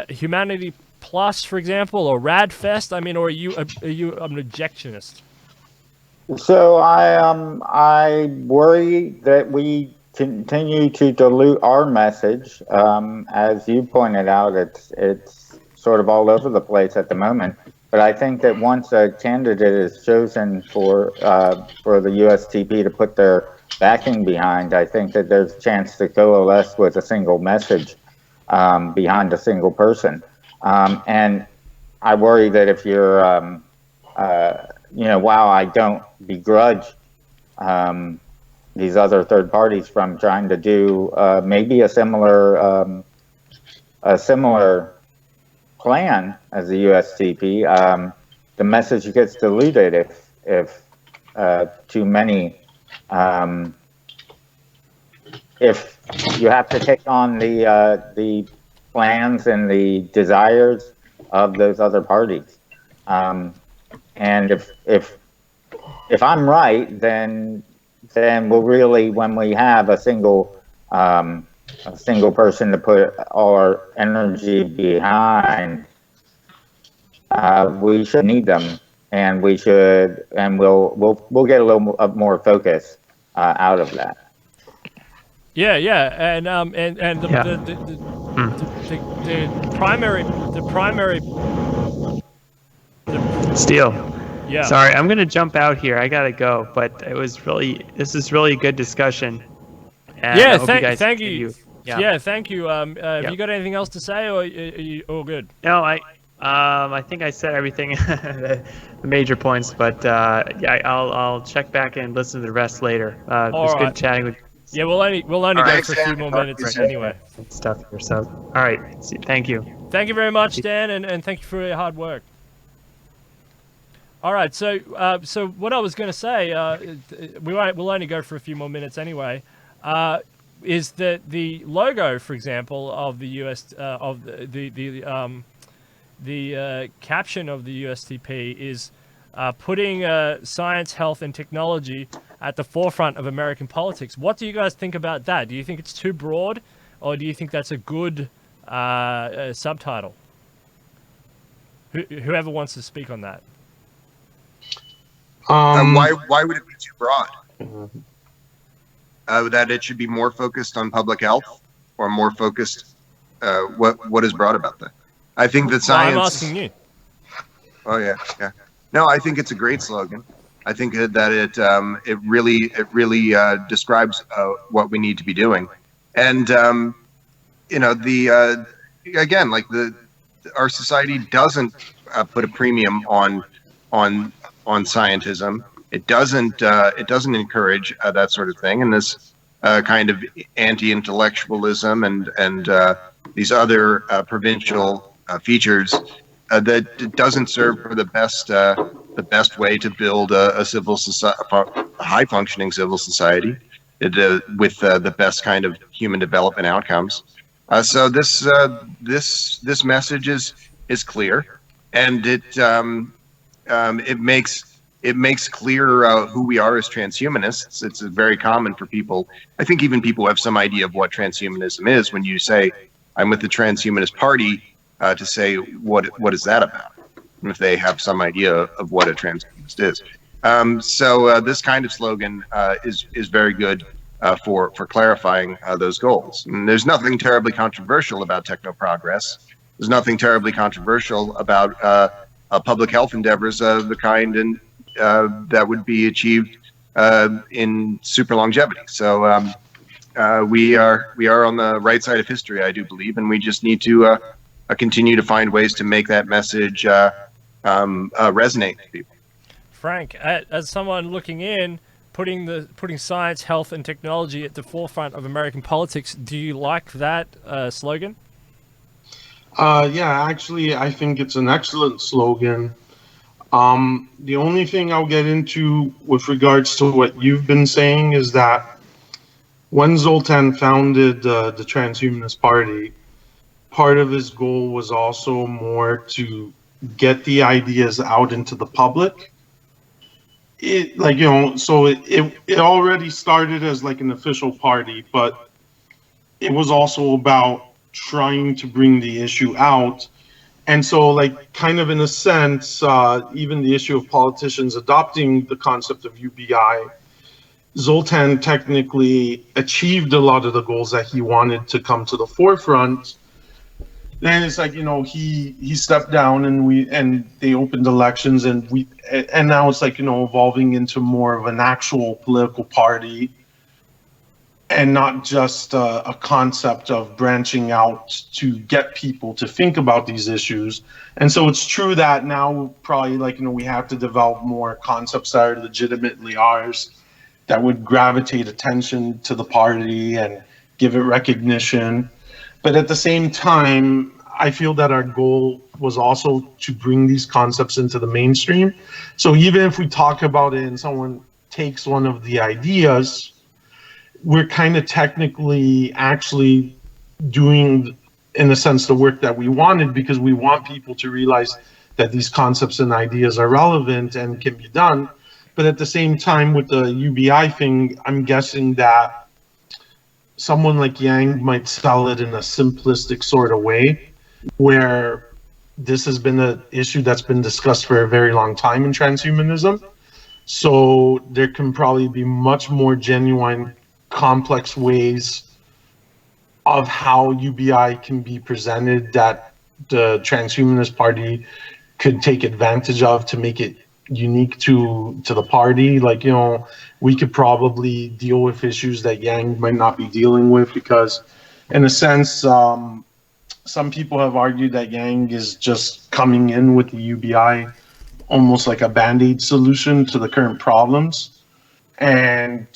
Humanity Plus, for example, or Radfest? I mean, or are you an objectionist? So I worry that we continue to dilute our message. As you pointed out, it's sort of all over the place at the moment. But I think that once a candidate is chosen for the USTP to put their backing behind, I think that there's a chance to coalesce with a single message behind a single person. And I worry that if you're, while I don't begrudge these other third parties from trying to do maybe a similar plan as the USTP, the message gets diluted if too many. If you have to take on the plans and the desires of those other parties, and if I'm right, then we'll really, when we have a single person to put all our energy behind, we should need them, and we'll get a little more focus out of that. Yeah, and the primary Steele. Yeah. Sorry, I'm gonna jump out here. I gotta go, but this is really good discussion. And yeah, I hope you guys thank you. continue. Yeah, thank you. Have you got anything else to say, or are you all good? No, I think I said everything, the major points, but I'll check back and listen to the rest later. It was good chatting with. Yeah, we'll only go right, for a few more minutes anyway. Stuff here. So, all right. Thank you. Thank you very much, Dan, and thank you for your hard work. All right, so what I was going to say, we'll only go for a few more minutes anyway, is that the logo, for example, of the US of the caption of the USTP is putting science, health, and technology at the forefront of American politics. What do you guys think about that? Do you think it's too broad, or do you think that's a good subtitle? Whoever wants to speak on that. Why would it be too broad? That it should be more focused on public health, or more focused. What is broad about that? I think that science. Well, I'm asking you. Oh yeah. No, I think it's a great slogan. I think that it really describes what we need to be doing, and again, like our society doesn't put a premium on scientism. It doesn't encourage that sort of thing, and this kind of anti-intellectualism and these other provincial features that doesn't serve for the best way to build a civil society, a high-functioning civil society, with the best kind of human development outcomes. So this message is clear, and it makes clear who we are as transhumanists. It's very common for people. I think even people who have some idea of what transhumanism is, when you say, I'm with the Transhumanist Party, to say, what is that about? If they have some idea of what a transhumanist is. So this kind of slogan is very good for clarifying those goals. And there's nothing terribly controversial about techno-progress. There's nothing terribly controversial about public health endeavors of the kind and that would be achieved in super longevity. So we are on the right side of history, I do believe, and we just need to continue to find ways to make that message resonate with people. Frank, as someone looking in, putting science, health, and technology at the forefront of American politics, do you like that slogan? Yeah, actually, I think it's an excellent slogan. The only thing I'll get into with regards to what you've been saying is that when Zoltan founded the Transhumanist Party, part of his goal was also more to get the ideas out into the public. So it already started as like an official party, but it was also about trying to bring the issue out. And so, like, kind of in a sense, even the issue of politicians adopting the concept of UBI, Zoltan technically achieved a lot of the goals that he wanted to come to the forefront. Then it's like, he stepped down and they opened elections and now it's like, evolving into more of an actual political party and not just a concept of branching out to get people to think about these issues. And so it's true that now probably we have to develop more concepts that are legitimately ours, that would gravitate attention to the party and give it recognition. But at the same time, I feel that our goal was also to bring these concepts into the mainstream. So even if we talk about it and someone takes one of the ideas, we're kind of technically actually doing, in a sense, the work that we wanted, because we want people to realize that these concepts and ideas are relevant and can be done. But at the same time, with the UBI thing, I'm guessing that someone like Yang might sell it in a simplistic sort of way, where this has been an issue that's been discussed for a very long time in transhumanism. So there can probably be much more genuine, complex ways of how UBI can be presented that the Transhumanist Party could take advantage of to make it unique to the party. We could probably deal with issues that Yang might not be dealing with, because in a sense, some people have argued that Yang is just coming in with the UBI almost like a Band-Aid solution to the current problems. And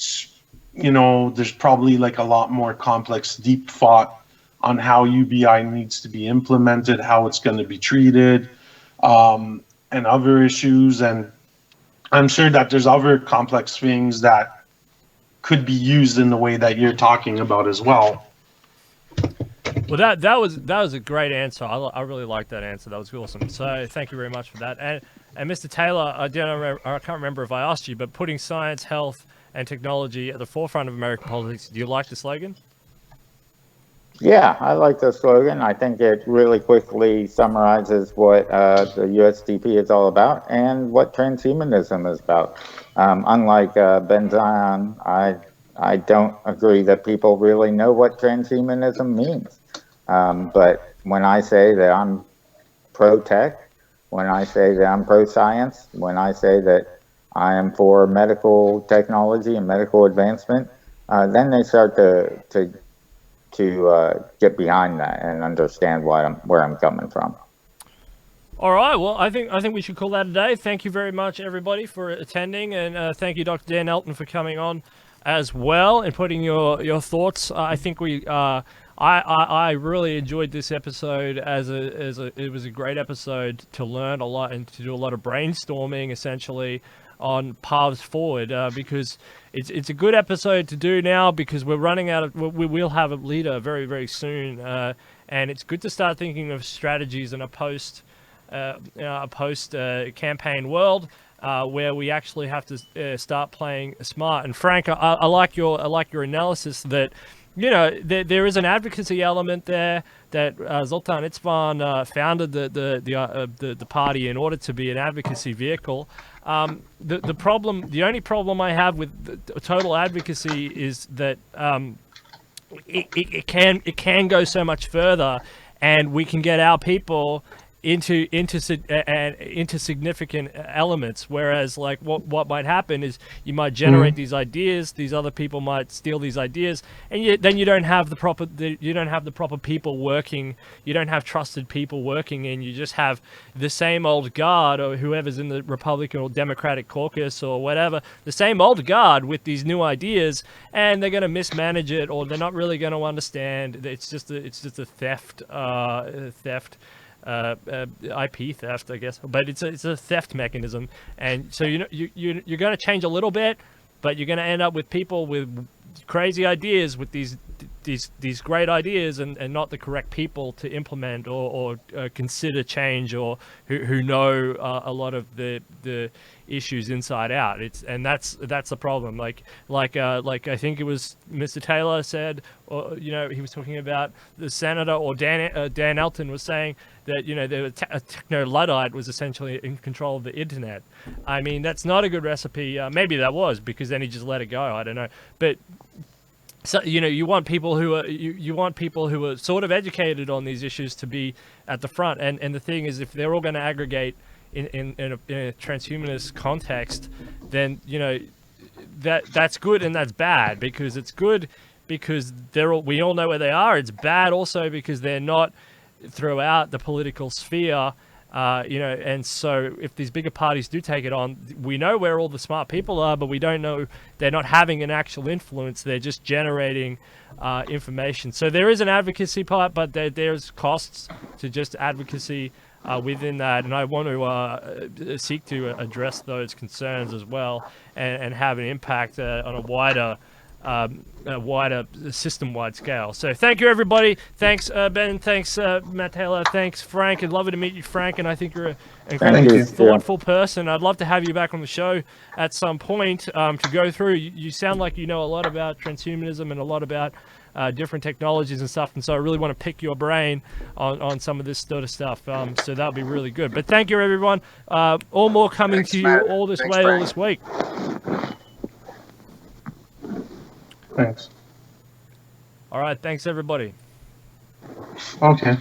there's probably a lot more complex, deep thought on how UBI needs to be implemented, how it's going to be treated, and other issues, and I'm sure that there's other complex things that could be used in the way that you're talking about as well. Well, that was a great answer. I really liked that answer. That was awesome. So thank you very much for that. And Mr. Taylor, I can't remember if I asked you, but putting science, health, and technology at the forefront of American politics. Do you like the slogan? Yeah, I like the slogan. I think it really quickly summarizes what the USDP is all about and what transhumanism is about. Unlike Ben Zion, I don't agree that people really know what transhumanism means. But when I say that I'm pro-tech, when I say that I'm pro-science, when I say that I am for medical technology and medical advancement, then they start to get behind that and understand where I'm coming from. All right. Well, I think we should call that a day. Thank you very much, everybody, for attending, and thank you, Dr. Dan Elton, for coming on as well and putting your thoughts. I think I really enjoyed this episode it was a great episode to learn a lot and to do a lot of brainstorming, essentially, on paths forward, because it's a good episode to do now because we're running out of, we will have a leader very, very soon, and it's good to start thinking of strategies in a post campaign world, where we actually have to start playing smart. And Frank, I like your analysis that, you know, there is an advocacy element there, that Zoltan Itzvan founded the party in order to be an advocacy vehicle. The only problem I have with the total advocacy is that it can go so much further, and we can get our people into significant elements, whereas like what might happen is you might generate these ideas, these other people might steal these ideas, and then you don't have the proper people working, you don't have trusted people working, and you just have the same old guard, or whoever's in the Republican or Democratic caucus or whatever, the same old guard with these new ideas, and they're going to mismanage it, or they're not really going to understand. It's just a theft. IP theft, I guess, but it's a theft mechanism, and so you're going to change a little bit, but you're going to end up with people with crazy ideas, with these great ideas, and not the correct people to implement or consider change, or who know a lot of the issues inside out. That's the problem. Like I think it was Mr. Taylor said, or he was talking about the senator, or Dan Elton was saying that a techno-Luddite was essentially in control of the internet. I mean, that's not a good recipe. Maybe that was, because then he just let it go. I don't know, but. So you want people who are sort of educated on these issues to be at the front, and the thing is, if they're all going to aggregate in a transhumanist context, then that's good and that's bad, because it's good because we all know where they are. It's bad also because they're not throughout the political sphere. And so if these bigger parties do take it on, we know where all the smart people are, but we don't know, they're not having an actual influence. They're just generating information. So there is an advocacy part, but there's costs to just advocacy within that. And I want to seek to address those concerns as well, and have an impact on a wider system-wide scale. So thank you, everybody. Thanks, Ben. Thanks, Matt Taylor. Thanks, Frank. I'd love to meet you, Frank, and I think you're an incredibly thoughtful person. I'd love to have you back on the show at some point to go through. You sound like you know a lot about transhumanism and a lot about different technologies and stuff, and so I really want to pick your brain on some of this sort of stuff. So that would be really good. But thank you, everyone. All more coming to you all this week. Thanks. All right. Thanks, everybody. Okay.